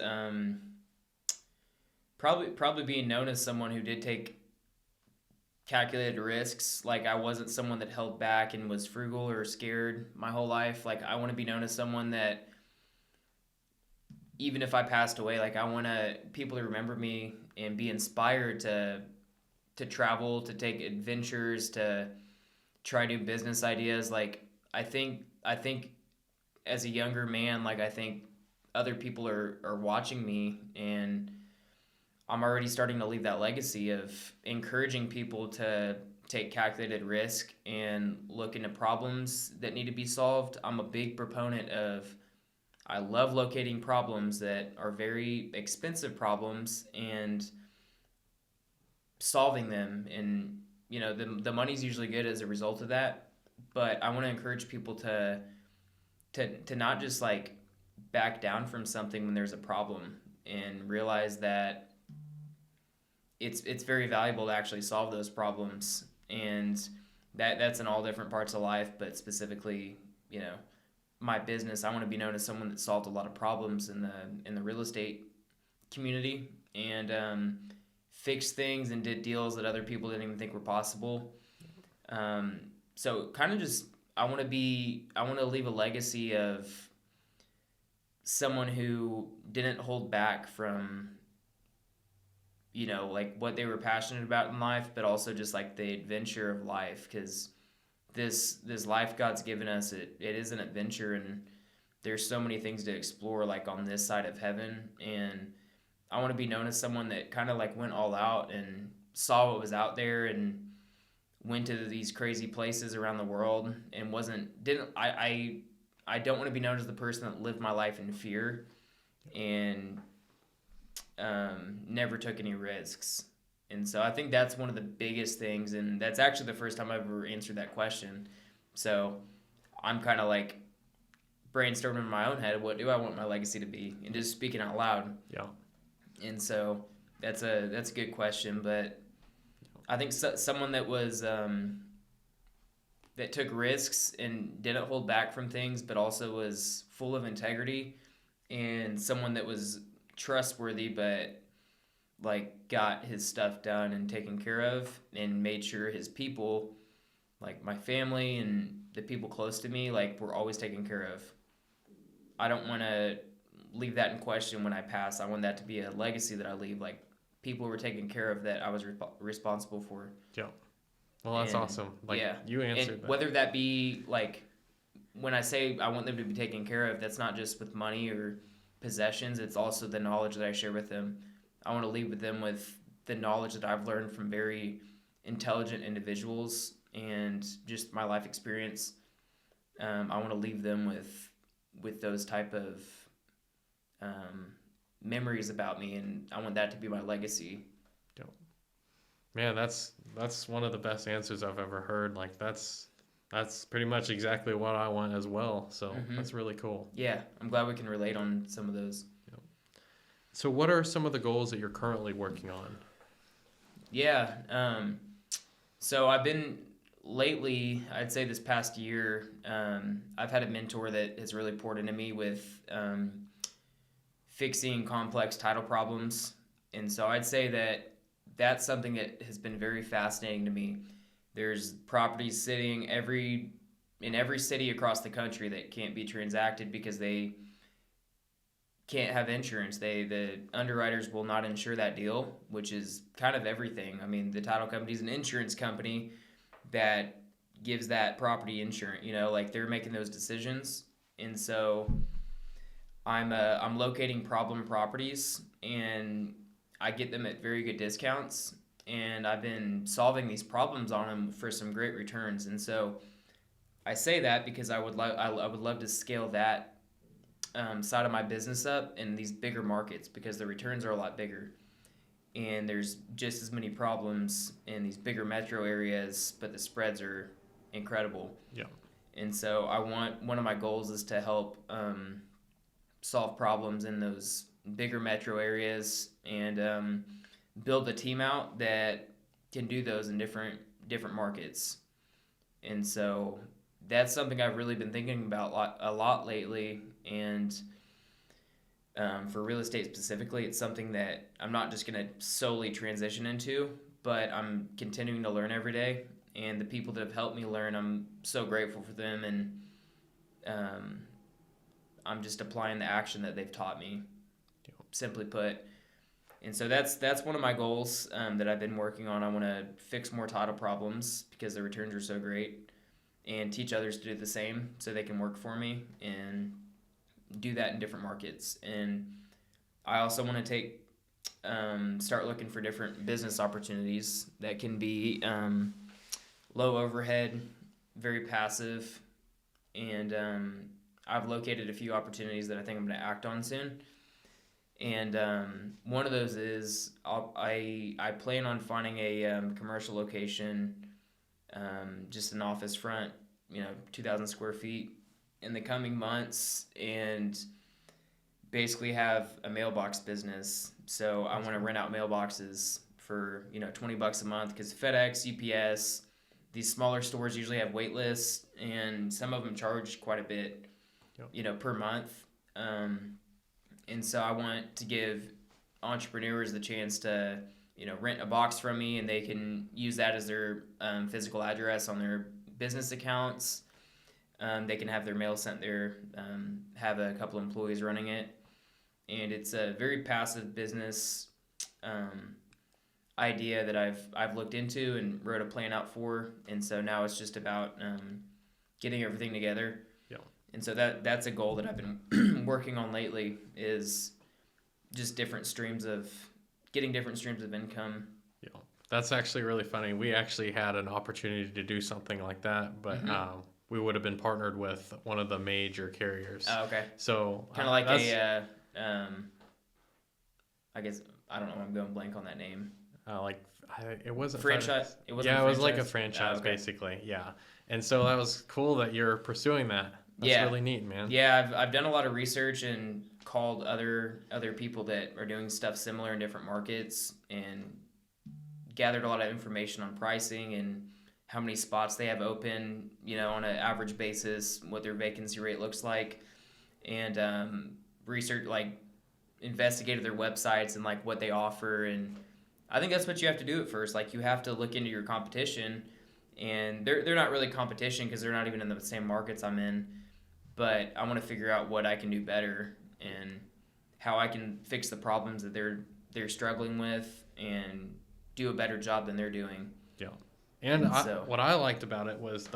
[SPEAKER 2] probably being known as someone who did take calculated risks. Like, I wasn't someone that held back and was frugal or scared my whole life. Like, I want to be known as someone that, even if I passed away, like, I want people to remember me and be inspired to travel, to take adventures, to try new business ideas. Like, I think as a younger man, like I think other people are watching me, and I'm already starting to leave that legacy of encouraging people to take calculated risk and look into problems that need to be solved. I'm a big proponent of, I love locating problems that are very expensive problems and solving them. And, the money's usually good as a result of that. But I want to encourage people to not just like back down from something when there's a problem, and realize that it's very valuable to actually solve those problems. And that's in all different parts of life, but specifically, my business, I want to be known as someone that solved a lot of problems in the real estate community, and fixed things and did deals that other people didn't even think were possible. So kind of just, I want to leave a legacy of someone who didn't hold back from, like what they were passionate about in life, but also just like the adventure of life. Because this life God's given us, it is an adventure, and there's so many things to explore, like on this side of heaven. And I want to be known as someone that kind of like went all out and saw what was out there, and went to these crazy places around the world, and I don't want to be known as the person that lived my life in fear and never took any risks. And so I think that's one of the biggest things, and that's actually the first time I've ever answered that question. So I'm kind of like brainstorming in my own head, what do I want my legacy to be, and just speaking out loud.
[SPEAKER 1] Yeah.
[SPEAKER 2] And so that's a good question, but I think someone that was that took risks and didn't hold back from things, but also was full of integrity, and someone that was trustworthy, but like got his stuff done and taken care of, and made sure his people, like my family and the people close to me, like were always taken care of. I don't want to leave that in question when I pass. I want that to be a legacy that I leave, like people were taken care of that I was responsible for.
[SPEAKER 1] Yeah. Well, that's awesome. Like,
[SPEAKER 2] yeah.
[SPEAKER 1] You answered
[SPEAKER 2] and
[SPEAKER 1] that.
[SPEAKER 2] Whether that be like, when I say I want them to be taken care of, that's not just with money or possessions. It's also the knowledge that I share with them. I want to leave with them with the knowledge that I've learned from very intelligent individuals, and just my life experience. I want to leave them with those type of memories about me, and I want that to be my legacy.
[SPEAKER 1] Man, that's one of the best answers I've ever heard. Like that's pretty much exactly what I want as well. So That's really cool.
[SPEAKER 2] Yeah, I'm glad we can relate on some of those.
[SPEAKER 1] Yep. So what are some of the goals that you're currently working on?
[SPEAKER 2] Yeah, so I've been lately, I'd say this past year, I've had a mentor that has really poured into me with fixing complex title problems. And so I'd say that's something that has been very fascinating to me. There's properties sitting in every city across the country that can't be transacted because they can't have insurance. The underwriters will not insure that deal, which is kind of everything. I mean, the title company is an insurance company that gives that property insurance. Like they're making those decisions. And so I'm locating problem properties, and I get them at very good discounts, and I've been solving these problems on them for some great returns. And so I say that because I would love to scale that side of my business up in these bigger markets, because the returns are a lot bigger, and there's just as many problems in these bigger metro areas, but the spreads are incredible.
[SPEAKER 1] Yeah. And
[SPEAKER 2] so one of my goals is to help solve problems in those bigger metro areas, and build a team out that can do those in different markets. And so that's something I've really been thinking about a lot lately. And for real estate specifically, it's something that I'm not just going to solely transition into, but I'm continuing to learn every day. And the people that have helped me learn, I'm so grateful for them. And I'm just applying the action that they've taught me, simply put. And so that's one of my goals that I've been working on. I want to fix more title problems because the returns are so great. and teach others to do the same so they can work for me and do that in different markets. And I also want to start looking for different business opportunities that can be low overhead, very passive, and I've located a few opportunities that I think I'm going to act on soon. And one of those is I plan on finding a commercial location, just an office front, 2,000 square feet in the coming months, and basically have a mailbox business. So I want to rent out mailboxes for $20 a month, because FedEx, UPS, these smaller stores usually have wait lists, and some of them charge quite a bit, per month. And so I want to give entrepreneurs the chance to, rent a box from me, and they can use that as their physical address on their business accounts. They can have their mail sent there, have a couple employees running it. And it's a very passive business idea that I've looked into and wrote a plan out for. And so now it's just about getting everything together.
[SPEAKER 1] Yeah.
[SPEAKER 2] And so that's a goal that I've been working on lately, is just different streams of income.
[SPEAKER 1] Yeah, that's actually really funny. We actually had an opportunity to do something like that, but we would have been partnered with one of the major carriers.
[SPEAKER 2] Oh, okay.
[SPEAKER 1] So
[SPEAKER 2] kind of like I guess, I don't know, I'm going blank on that name.
[SPEAKER 1] It wasn't
[SPEAKER 2] franchise.
[SPEAKER 1] It was like a franchise, basically. Yeah. And so that was cool that you're pursuing that. That's really neat, man.
[SPEAKER 2] Yeah, I've done a lot of research and called other people that are doing stuff similar in different markets, and gathered a lot of information on pricing and how many spots they have open, on an average basis, what their vacancy rate looks like, and investigated their websites and what they offer. And I think that's what you have to do at first. You have to look into your competition, and they're not really competition because they're not even in the same markets I'm in. But I want to figure out what I can do better and how I can fix the problems that they're struggling with and do a better job than they're doing.
[SPEAKER 1] Yeah. And what I liked about it was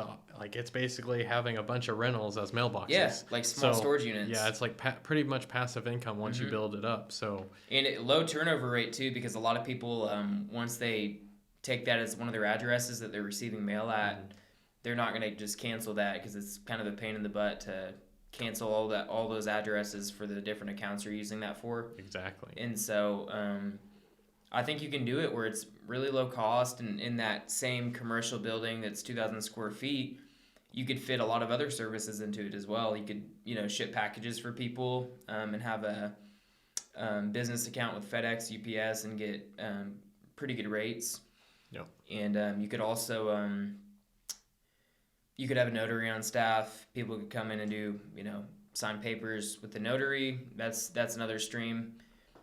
[SPEAKER 1] it's basically having a bunch of rentals as mailboxes.
[SPEAKER 2] Yeah, small storage units.
[SPEAKER 1] Yeah, it's pretty much passive income once you build it up. So
[SPEAKER 2] low turnover rate too, because a lot of people once they take that as one of their addresses that they're receiving mail at, they're not going to just cancel that, because it's kind of a pain in the butt to cancel all those addresses for the different accounts you're using that for.
[SPEAKER 1] Exactly.
[SPEAKER 2] And so I think you can do it where it's really low cost, and in that same commercial building that's 2,000 square feet, you could fit a lot of other services into it as well. You could, ship packages for people, and have a business account with FedEx, UPS, and get pretty good rates.
[SPEAKER 1] Yeah.
[SPEAKER 2] And you could also you could have a notary on staff. People could come in and do, sign papers with the notary. That's another stream.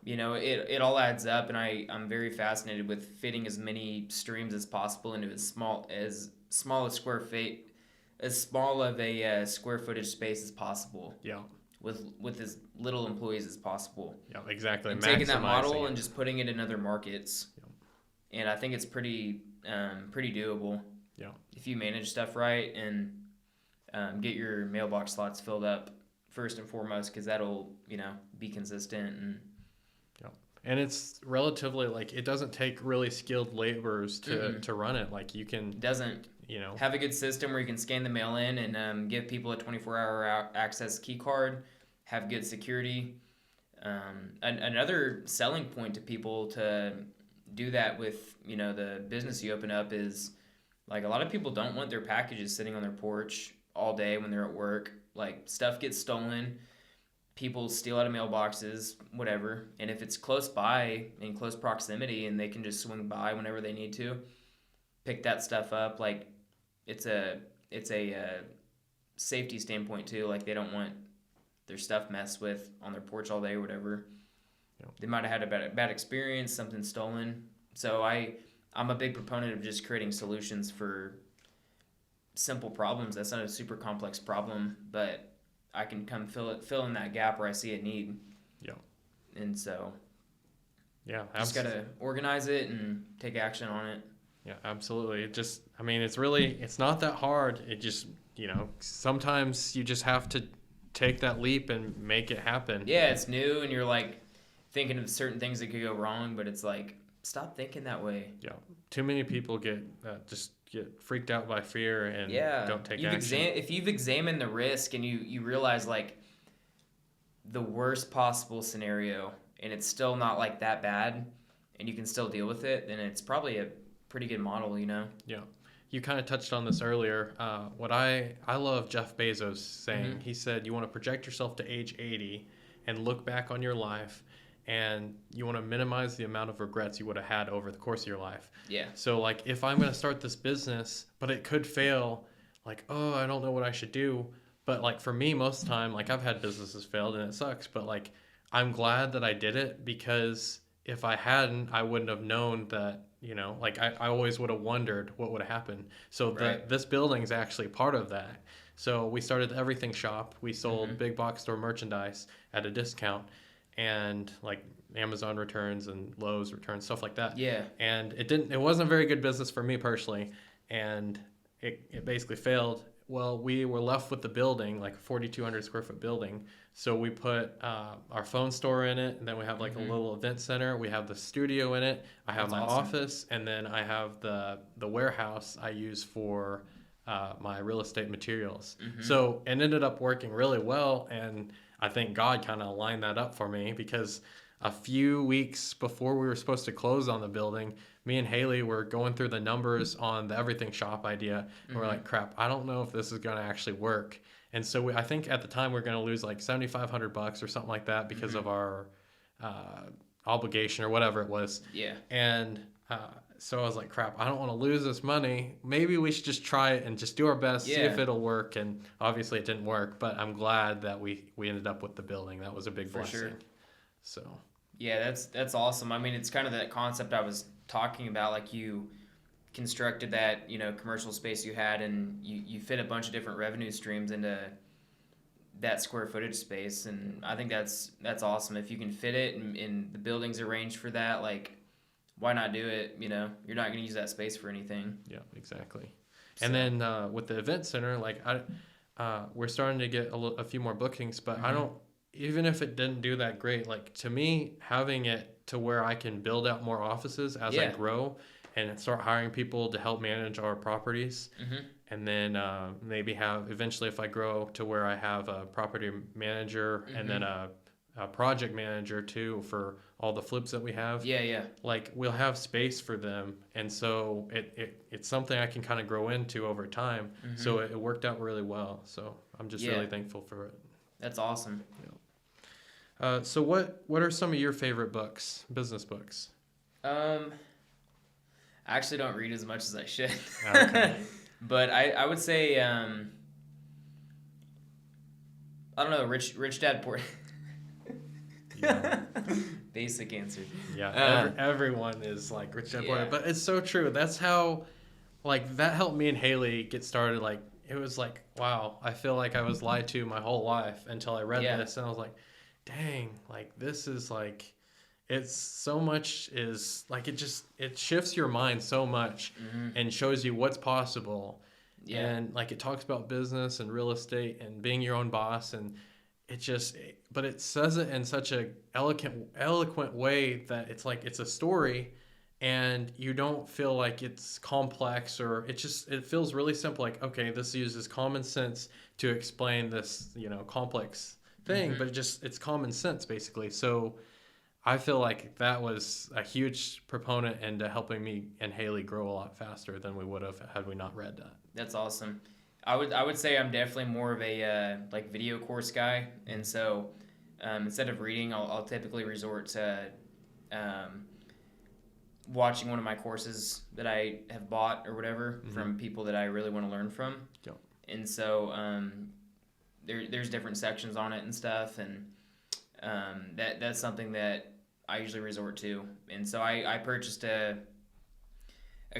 [SPEAKER 2] It all adds up, and I'm very fascinated with fitting as many streams as possible into as small of a square footage space as possible.
[SPEAKER 1] Yeah.
[SPEAKER 2] With as little employees as possible.
[SPEAKER 1] Yeah, exactly.
[SPEAKER 2] And taking that model and just putting it in other markets. Yeah. And I think it's pretty doable.
[SPEAKER 1] Yeah.
[SPEAKER 2] If you manage stuff right and get your mailbox slots filled up first and foremost, because that'll be consistent.
[SPEAKER 1] And it's relatively it doesn't take really skilled laborers to run it. You can
[SPEAKER 2] have a good system where you can scan the mail in and give people a 24-hour access key card, have good security. Another selling point to people to do that with the business you open up is a lot of people don't want their packages sitting on their porch all day when they're at work. Stuff gets stolen. People steal out of mailboxes, whatever. And if it's close by, in close proximity, and they can just swing by whenever they need to, pick that stuff up. It's a safety standpoint too. They don't want their stuff messed with on their porch all day or whatever.
[SPEAKER 1] Yep.
[SPEAKER 2] They might have had a bad experience, something stolen. So I'm a big proponent of just creating solutions for simple problems. That's not a super complex problem, but I can come fill in that gap where I see a need.
[SPEAKER 1] Yeah.
[SPEAKER 2] And so
[SPEAKER 1] just
[SPEAKER 2] got to organize it and take action on it.
[SPEAKER 1] Yeah, absolutely. It's not that hard. It just, sometimes you just have to take that leap and make it happen.
[SPEAKER 2] Yeah, it's new, and you're like thinking of certain things that could go wrong, but it's like, stop thinking that way.
[SPEAKER 1] Yeah. Too many people just get freaked out by fear and don't take action.
[SPEAKER 2] If you've examined the risk and you realize like the worst possible scenario and it's still not like that bad and you can still deal with it, then it's probably a pretty good model,
[SPEAKER 1] Yeah. You kind of touched on this earlier. What I love Jeff Bezos saying, he said, you want to project yourself to age 80 and look back on your life, and you want to minimize the amount of regrets you would have had over the course of your life.
[SPEAKER 2] Yeah.
[SPEAKER 1] So like if I'm going to start this business, but it could fail, like, oh, I don't know what I should do. But like for me, most of the time, like I've had businesses failed and it sucks, but like I'm glad that I did it, because if I hadn't, I wouldn't have known that, like I always would have wondered what would have happened. So this building is actually part of that. So we started the everything shop. We sold big box store merchandise at a discount, and like Amazon returns and Lowe's returns, stuff like that.
[SPEAKER 2] Yeah.
[SPEAKER 1] And it wasn't a very good business for me personally, and it basically failed. Well, we were left with the building, like a 4,200 square foot building. So we put our phone store in it, and then we have like a little event center. We have the studio in it. I have my office, and then I have the warehouse I use for my real estate materials. So it ended up working really well, and I think God kind of lined that up for me, because a few weeks before we were supposed to close on the building, me and Haley were going through the numbers on the everything shop idea, and we're like, crap, I don't know if this is going to actually work. And so I think at the time we were going to lose like $7,500 or something like that because of our obligation or whatever it was.
[SPEAKER 2] Yeah.
[SPEAKER 1] And so I was like, crap, I don't want to lose this money. Maybe we should just try it and just do our best, see if it'll work. And obviously it didn't work, but I'm glad that we ended up with the building. That was a big blessing.
[SPEAKER 2] Sure.
[SPEAKER 1] So.
[SPEAKER 2] Yeah, that's awesome. I mean, it's kind of that concept I was talking about. Like you constructed that, commercial space you had, and you fit a bunch of different revenue streams into that square footage space. And I think that's awesome. If you can fit it and the building's arranged for that, like, why not do it? You're not going to use that space for anything.
[SPEAKER 1] Yeah, exactly. So. And then with the event center, like we're starting to get a few more bookings, but I don't, even if it didn't do that great, like to me, having it to where I can build out more offices as I grow and start hiring people to help manage our properties. And then maybe eventually if I grow to where I have a property manager and then a project manager too for all the flips that we have.
[SPEAKER 2] Yeah.
[SPEAKER 1] Like we'll have space for them. And so it's something I can kind of grow into over time. So it worked out really well. So I'm just really thankful for it.
[SPEAKER 2] That's awesome.
[SPEAKER 1] Yeah. So what are some of your favorite books, business books?
[SPEAKER 2] I actually don't read as much as I should.
[SPEAKER 1] Okay.
[SPEAKER 2] But I would say, I don't know, Rich Dad Poor. Basic answer.
[SPEAKER 1] Yeah, everyone is like Rich Dad Poor Dad, but it's so true. That's how, like, that helped me and Haley get started. Like, it was like, wow, I feel like I was lied to my whole life until I read this, and I was like, dang, like this is like, it's so much is like it shifts your mind so much and shows you what's possible. And like it talks about business and real estate and being your own boss, and but it says it in such a eloquent way that it's like it's a story, and you don't feel like it's complex, or it feels really simple. Like, okay, this uses common sense to explain this, complex thing, but it's common sense basically. So I feel like that was a huge proponent into helping me and Haley grow a lot faster than we would have had we not read that.
[SPEAKER 2] That's awesome. I would say I'm definitely more of a like video course guy, and so instead of reading, I'll typically resort to watching one of my courses that I have bought or whatever from people that I really want to learn from.
[SPEAKER 1] Yep.
[SPEAKER 2] And so there's different sections on it and stuff, and that's something that I usually resort to. And so I purchased a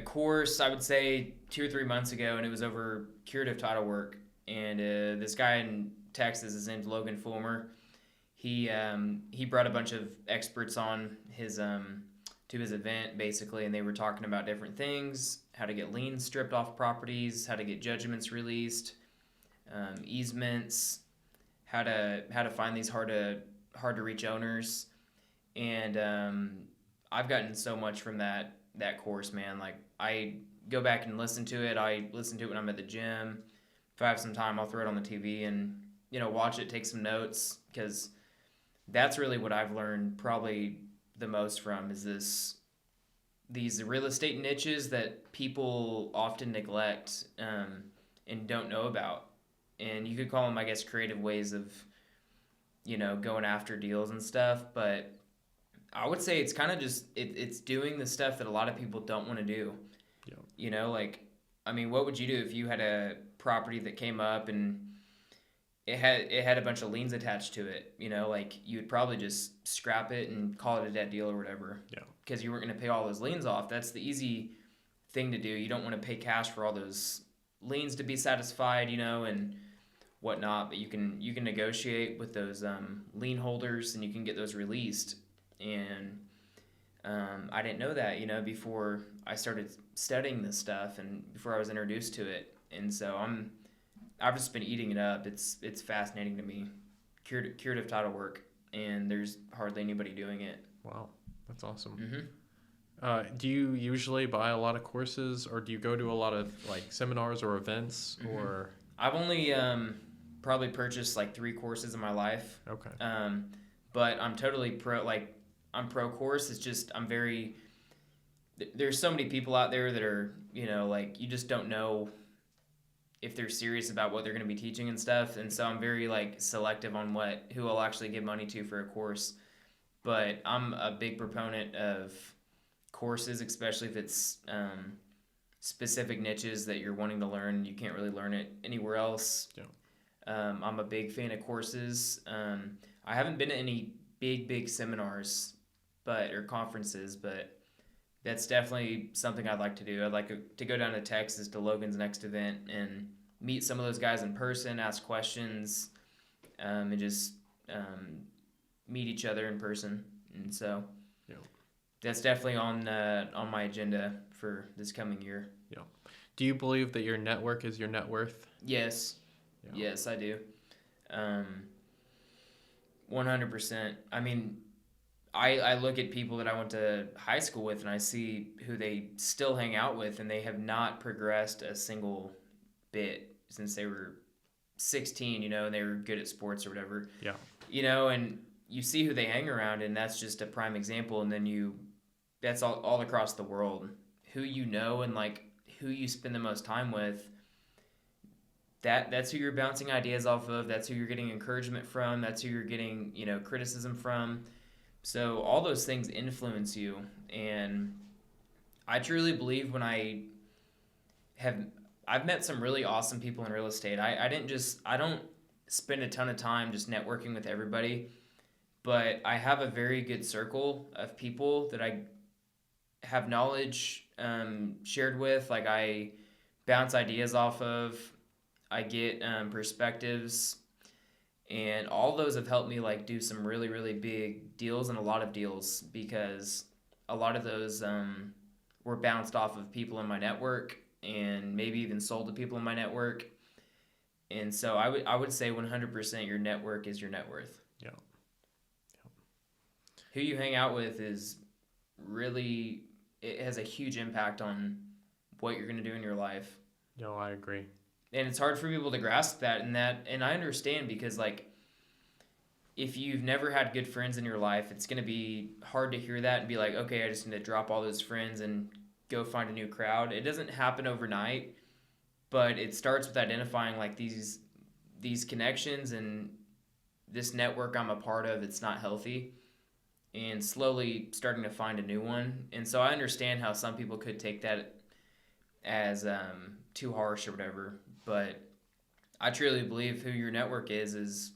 [SPEAKER 2] course, I would say 2 or 3 months ago, and it was over curative title work. And this guy in Texas, his name's Logan Fulmer. He brought a bunch of experts on his to to his event basically, and they were talking about different things, how to get liens stripped off properties, how to get judgments released, easements, how to find these hard to reach owners. And I've gotten so much from that course, man. Like, I go back and listen to it. I listen to it when I'm at the gym. If I have some time, I'll throw it on the TV and, watch it, take some notes, because that's really what I've learned probably the most from is these real estate niches that people often neglect and don't know about. And you could call them, I guess, creative ways of, going after deals and stuff. But I would say it's kind of just, it's doing the stuff that a lot of people don't want to do. Yeah. What would you do if you had a property that came up and it had a bunch of liens attached to it? You would probably just scrap it and call it a dead deal or whatever. Yeah. Because you weren't going to pay all those liens off. That's the easy thing to do. You don't want to pay cash for all those liens to be satisfied, and whatnot. But you can negotiate with those lien holders and you can get those released. And I didn't know that, before I started studying this stuff and before I was introduced to it. And so I've just been eating it up. It's fascinating to me. Curative title work, and there's hardly anybody doing it.
[SPEAKER 1] Wow, that's awesome. Mm-hmm. Do you usually buy a lot of courses, or do you go to a lot of seminars or events? Mm-hmm. Or
[SPEAKER 2] I've only probably purchased 3 courses in my life.
[SPEAKER 1] Okay.
[SPEAKER 2] But I'm totally pro. I'm pro course. It's just there's so many people out there that are you just don't know if they're serious about what they're going to be teaching and stuff. And so I'm very selective on who I'll actually give money to for a course. But I'm a big proponent of courses, especially if it's specific niches that you're wanting to learn. You can't really learn it anywhere else. Yeah. I'm a big fan of courses. I haven't been to any big seminars or conferences, but that's definitely something I'd like to do. I'd like to go down to Texas to Logan's next event and meet some of those guys in person, ask questions, and just meet each other in person. And so that's definitely on my agenda for this coming year. Yeah.
[SPEAKER 1] Do you believe that your network is your net worth?
[SPEAKER 2] Yes. Yeah. Yes, I do. 100%. I look at people that I went to high school with and I see who they still hang out with, and they have not progressed a single bit since they were 16, and they were good at sports or whatever. Yeah. And you see who they hang around, and that's just a prime example. And then that's all across the world. Who and who you spend the most time with, that's who you're bouncing ideas off of. That's who you're getting encouragement from. That's who you're getting, criticism from. So all those things influence you. And I truly believe I've met some really awesome people in real estate. I don't spend a ton of time just networking with everybody, but I have a very good circle of people that I have knowledge shared with. I bounce ideas off of. I get perspectives, and all those have helped me do some really, really big deals and a lot of deals, because a lot of those were bounced off of people in my network and maybe even sold to people in my network. And so I would say 100% your network is your net worth. Yeah. Who you hang out with it has a huge impact on what you're going to do in your life.
[SPEAKER 1] No, I agree.
[SPEAKER 2] And it's hard for people to grasp that, and I understand, because if you've never had good friends in your life, it's going to be hard to hear that and be like, okay, I just need to drop all those friends and go find a new crowd. It doesn't happen overnight, but it starts with identifying these connections and this network I'm a part of. It's not healthy, and slowly starting to find a new one. And so I understand how some people could take that as too harsh or whatever, but I truly believe who your network is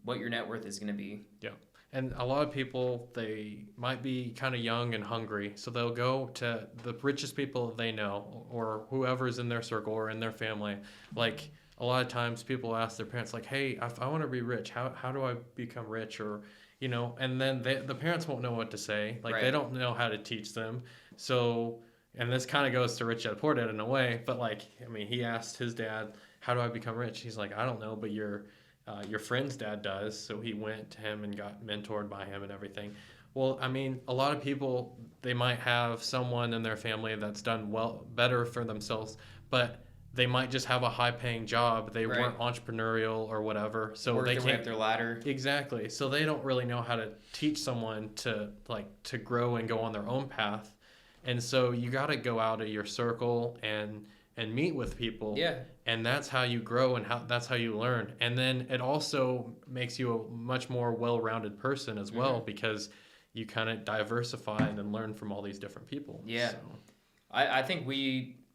[SPEAKER 2] what your net worth is going to be.
[SPEAKER 1] Yeah. And a lot of people, they might be kind of young and hungry, so they'll go to the richest people they know, or whoever's in their circle or in their family. A lot of times people ask their parents, hey, I want to be rich. How do I become rich? Or, and then the parents won't know what to say. Like,
[SPEAKER 2] Right.
[SPEAKER 1] they don't know how to teach them. So, and this kind of goes to Rich Dad Poor Dad in a way, but like, I mean, he asked his dad, how do I become rich? He's like, I don't know, but your friend's dad does. So he went to him and got mentored by him and everything. Well, I mean, a lot of people, they might have someone in their family that's done better for themselves, but they might just have a high-paying job. They
[SPEAKER 2] Right.
[SPEAKER 1] weren't entrepreneurial or whatever, so
[SPEAKER 2] Work
[SPEAKER 1] they
[SPEAKER 2] their way
[SPEAKER 1] can't.
[SPEAKER 2] up their ladder.
[SPEAKER 1] Exactly. So they don't really know how to teach someone to grow and go on their own path. And so you got to go out of your circle and meet with people.
[SPEAKER 2] Yeah.
[SPEAKER 1] And that's how you grow, and that's how you learn. And then it also makes you a much more well-rounded person as well,
[SPEAKER 2] Mm-hmm.
[SPEAKER 1] because you kind of diversify and then learn from all these different people.
[SPEAKER 2] Yeah.
[SPEAKER 1] So,
[SPEAKER 2] I think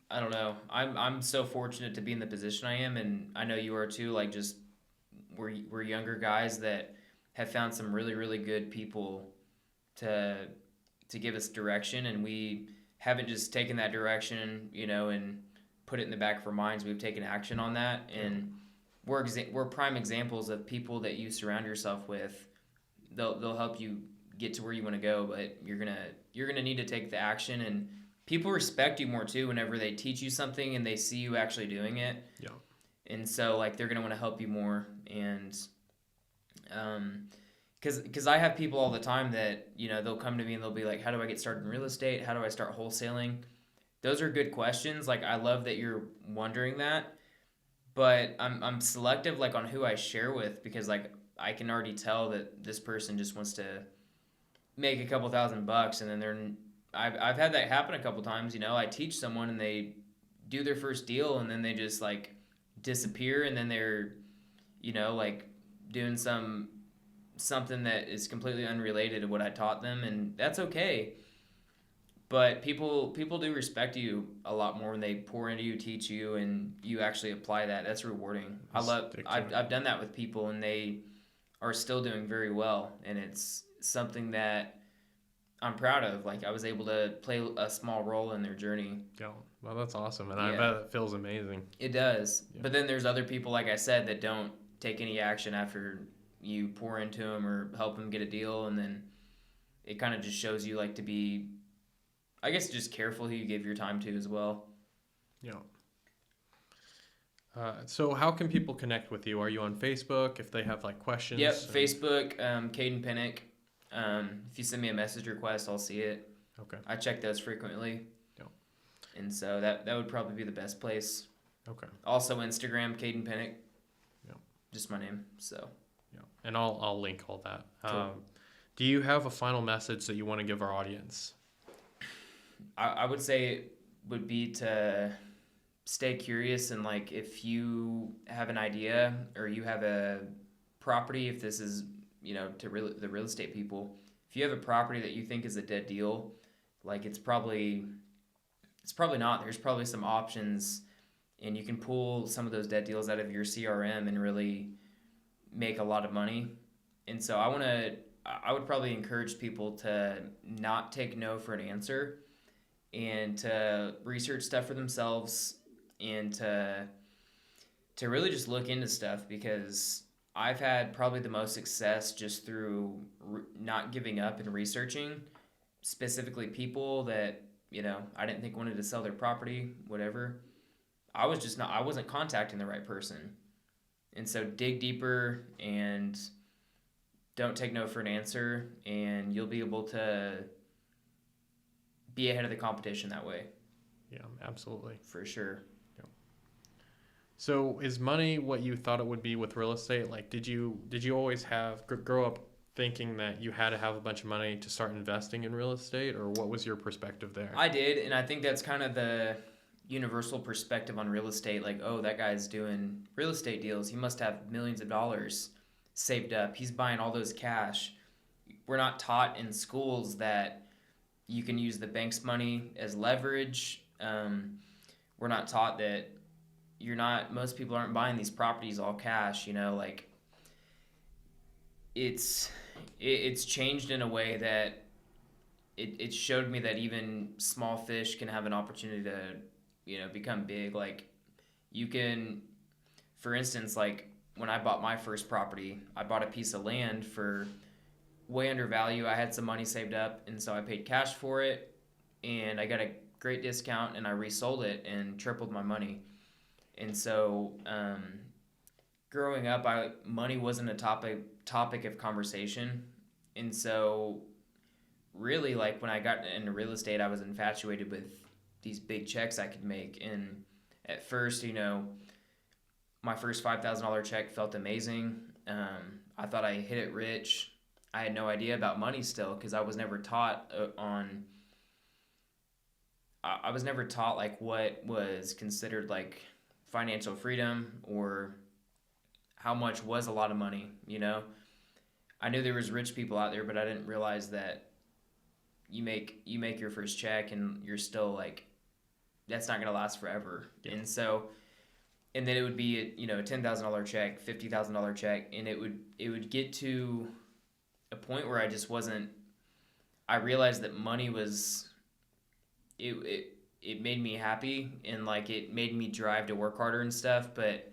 [SPEAKER 2] I don't know. I'm so fortunate to be in the position I am, and I know you are too. Like, just we're younger guys that have found some really, really good people to give us direction, and we haven't just taken that direction, and put it in the back of our minds. We've taken action on that, and we're prime examples of people that you surround yourself with. They'll help you get to where you want to go, but you're gonna need to take the action, and people respect you more too whenever they teach you something and they see you actually doing it.
[SPEAKER 1] yeah.
[SPEAKER 2] And so, like, they're gonna want to help you more. And because I have people all the time that they'll come to me and they'll be like, how do I get started in real estate? How do I start wholesaling? Those are good questions. Like, I love that you're wondering that, but I'm selective, like, on who I share with, because, like, I can already tell that this person just wants to make a couple $1,000, and then I've had that happen a couple times. I teach someone and they do their first deal and then they just, like, disappear, and then they're like doing something that is completely unrelated to what I taught them, and that's okay. But people do respect you a lot more when they pour into you, teach you, and you actually apply that. That's rewarding. I've done that with people, and they are still doing very well, and it's something that I'm proud of. Like, I was able to play a small role in their journey.
[SPEAKER 1] Yeah. Well, that's awesome, and I bet it feels amazing.
[SPEAKER 2] It does.
[SPEAKER 1] Yeah.
[SPEAKER 2] But then there's other people, like I said, that don't take any action after you pour into them or help them get a deal, and then it kind of just shows you, like, to be, I guess, just careful who you give your time to as well.
[SPEAKER 1] Yeah. So how can people connect with you? Are you on Facebook if they have, like, questions?
[SPEAKER 2] Yep, Facebook, Caden Pennick. If you send me a message request, I'll see it.
[SPEAKER 1] Okay.
[SPEAKER 2] I check those frequently.
[SPEAKER 1] Yep.
[SPEAKER 2] And so that would probably be the best place.
[SPEAKER 1] Okay.
[SPEAKER 2] Also Instagram, Caden Pennick.
[SPEAKER 1] Yep.
[SPEAKER 2] Just my name. So.
[SPEAKER 1] Yeah. And I'll link all that.
[SPEAKER 2] Cool.
[SPEAKER 1] Do you have a final message that you want to give our audience?
[SPEAKER 2] I would say it would be to stay curious, and, like, if you have an idea or you have a property, if this is the real estate people, if you have a property that you think is a dead deal, like, it's probably not. There's probably some options, and you can pull some of those dead deals out of your CRM and really make a lot of money. And so I would probably encourage people to not take no for an answer, and to research stuff for themselves, and to really just look into stuff, because I've had probably the most success just through not giving up and researching, specifically people that I didn't think wanted to sell their property, whatever. I wasn't contacting the right person. And so dig deeper and don't take no for an answer, and you'll be able to be ahead of the competition that way.
[SPEAKER 1] Yeah, absolutely.
[SPEAKER 2] For sure.
[SPEAKER 1] Yeah. So is money what you thought it would be with real estate? Like, did you always grow up thinking that you had to have a bunch of money to start investing in real estate, or what was your perspective there?
[SPEAKER 2] I did, and I think that's kind of the universal perspective on real estate. Like, oh, that guy's doing real estate deals. He must have millions of dollars saved up. He's buying all those cash. We're not taught in schools that you can use the bank's money as leverage. We're not taught that most people aren't buying these properties all cash, like, it's changed in a way that it showed me that even small fish can have an opportunity to, become big. Like, you can, for instance, like, when I bought my first property, I bought a piece of land for way under value. I had some money saved up, and so I paid cash for it, and I got a great discount, and I resold it and tripled my money. And so growing up, money wasn't a topic of conversation, and so really, like, when I got into real estate, I was infatuated with these big checks I could make. And at first, my first $5,000 check felt amazing. I thought I hit it rich. I had no idea about money still, because I was never taught I was never taught like what was considered like financial freedom, or how much was a lot of money. I knew there was rich people out there, but I didn't realize that you make your first check and you're still like, that's not going to last forever. Yeah. And then it would be a $10,000 check, $50,000 check, and it would get to a point where I just wasn't. I realized that money was, it made me happy, and like it made me drive to work harder and stuff, but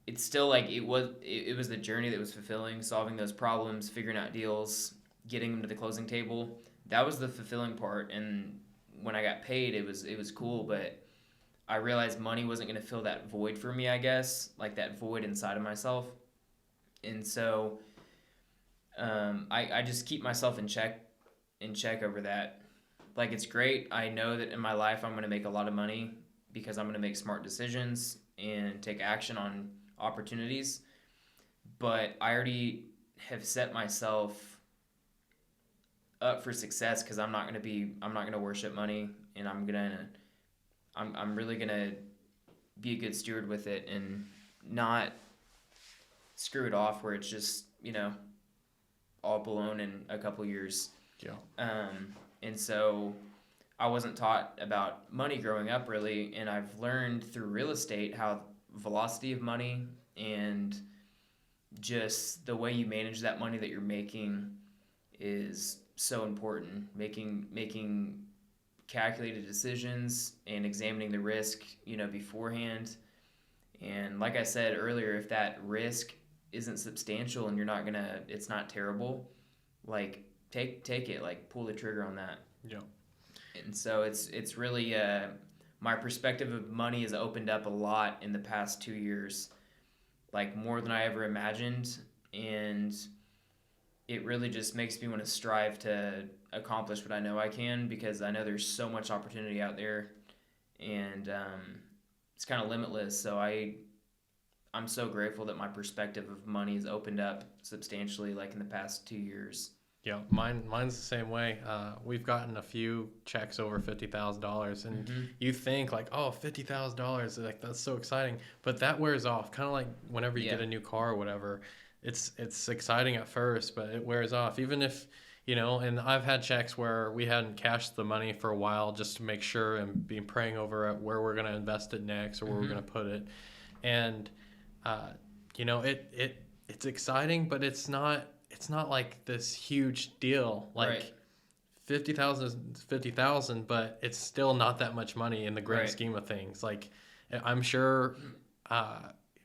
[SPEAKER 2] it's still like it was the journey that was fulfilling, solving those problems, figuring out deals, getting them to the closing table. That was the fulfilling part. And when I got paid, it was cool, but I realized money wasn't going to fill that void for me, I guess, like that void inside of myself. And so I just keep myself in check over that. Like, it's great. I know that in my life I'm going to make a lot of money because I'm going to make smart decisions and take action on opportunities. But I already have set myself up for success, because I'm not going to worship money, and I'm really going to be a good steward with it and not screw it off where it's just, all blown in a couple years. Yeah. And so I wasn't taught about money growing up, really, and I've learned through real estate how velocity of money and just the way you manage that money that you're making is so important. Making calculated decisions and examining the risk, beforehand. And like I said earlier, if that risk isn't substantial and it's not terrible, like take it, like pull the trigger on that.
[SPEAKER 1] Yeah.
[SPEAKER 2] And so it's really my perspective of money has opened up a lot in the past 2 years, like more than I ever imagined, and it really just makes me want to strive to accomplish what I know I can, because I know there's so much opportunity out there, and it's kind of limitless. So I'm so grateful that my perspective of money has opened up substantially, like in the past 2 years.
[SPEAKER 1] Yeah, mine's the same way. We've gotten a few checks over $50,000, and you think like, oh, $50,000, like that's so exciting, but that wears off. Kind of like whenever you get a new car or whatever, it's exciting at first, but it wears off. Even if and I've had checks where we hadn't cashed the money for a while just to make sure, and be praying over it where we're going to invest it next, or where we're going to put it, and it's exciting, but it's not like this huge deal. Like, right. 50,000 is 50,000, but it's still not that much money in the grand scheme of things. Like, I'm sure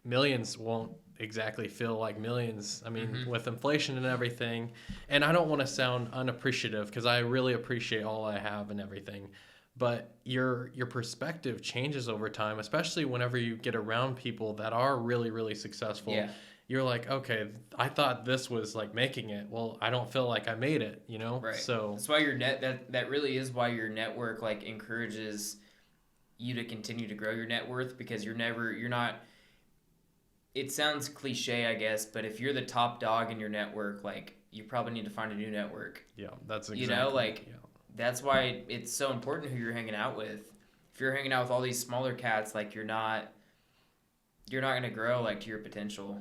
[SPEAKER 1] millions won't exactly feel like millions. I mean, with inflation and everything, and I don't want to sound unappreciative, because I really appreciate all I have and everything, but your perspective changes over time, especially whenever you get around people that are really, really successful. Yeah. You're like, okay, I thought this was like making it. Well, I don't feel like I made it, Right. So
[SPEAKER 2] that's why that really is why your network like encourages you to continue to grow your net worth, because you're not. It sounds cliche, I guess, but if you're the top dog in your network, like, you probably need to find a new network.
[SPEAKER 1] Yeah, that's exactly.
[SPEAKER 2] That's why it's so important who you're hanging out with. If you're hanging out with all these smaller cats, like, you're not going to grow like to your potential.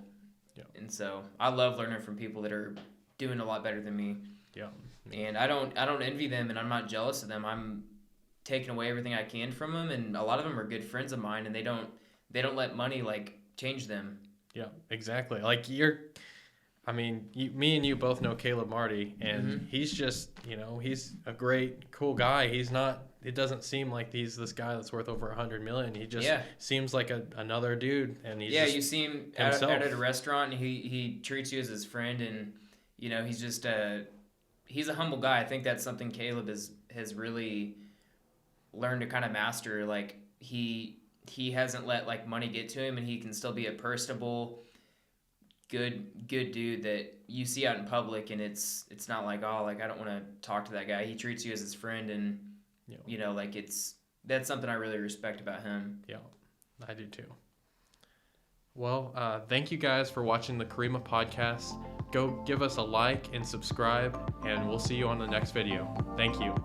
[SPEAKER 2] Yeah. And so I love learning from people that are doing a lot better than me.
[SPEAKER 1] Yeah.
[SPEAKER 2] And I don't envy them, and I'm not jealous of them. I'm taking away everything I can from them, and a lot of them are good friends of mine, and they don't let money like change them.
[SPEAKER 1] Yeah, exactly. Like, me and you both know Caleb Marty, and he's just, he's a great, cool guy. It doesn't seem like he's this guy that's worth over $100 million. He just seems like another dude, and he's
[SPEAKER 2] you see him out at a restaurant, and he treats you as his friend, and he's just he's a humble guy. I think that's something Caleb has really learned to kind of master. Like he hasn't let like money get to him, and he can still be a personable, good dude that you see out in public, and it's not like, oh, like I don't want to talk to that guy. He treats you as his friend, and like that's something I really respect about him.
[SPEAKER 1] Yeah, I do too. Well, thank you guys for watching the Kurima podcast. Go give us a like and subscribe, and we'll see you on the next video. Thank you.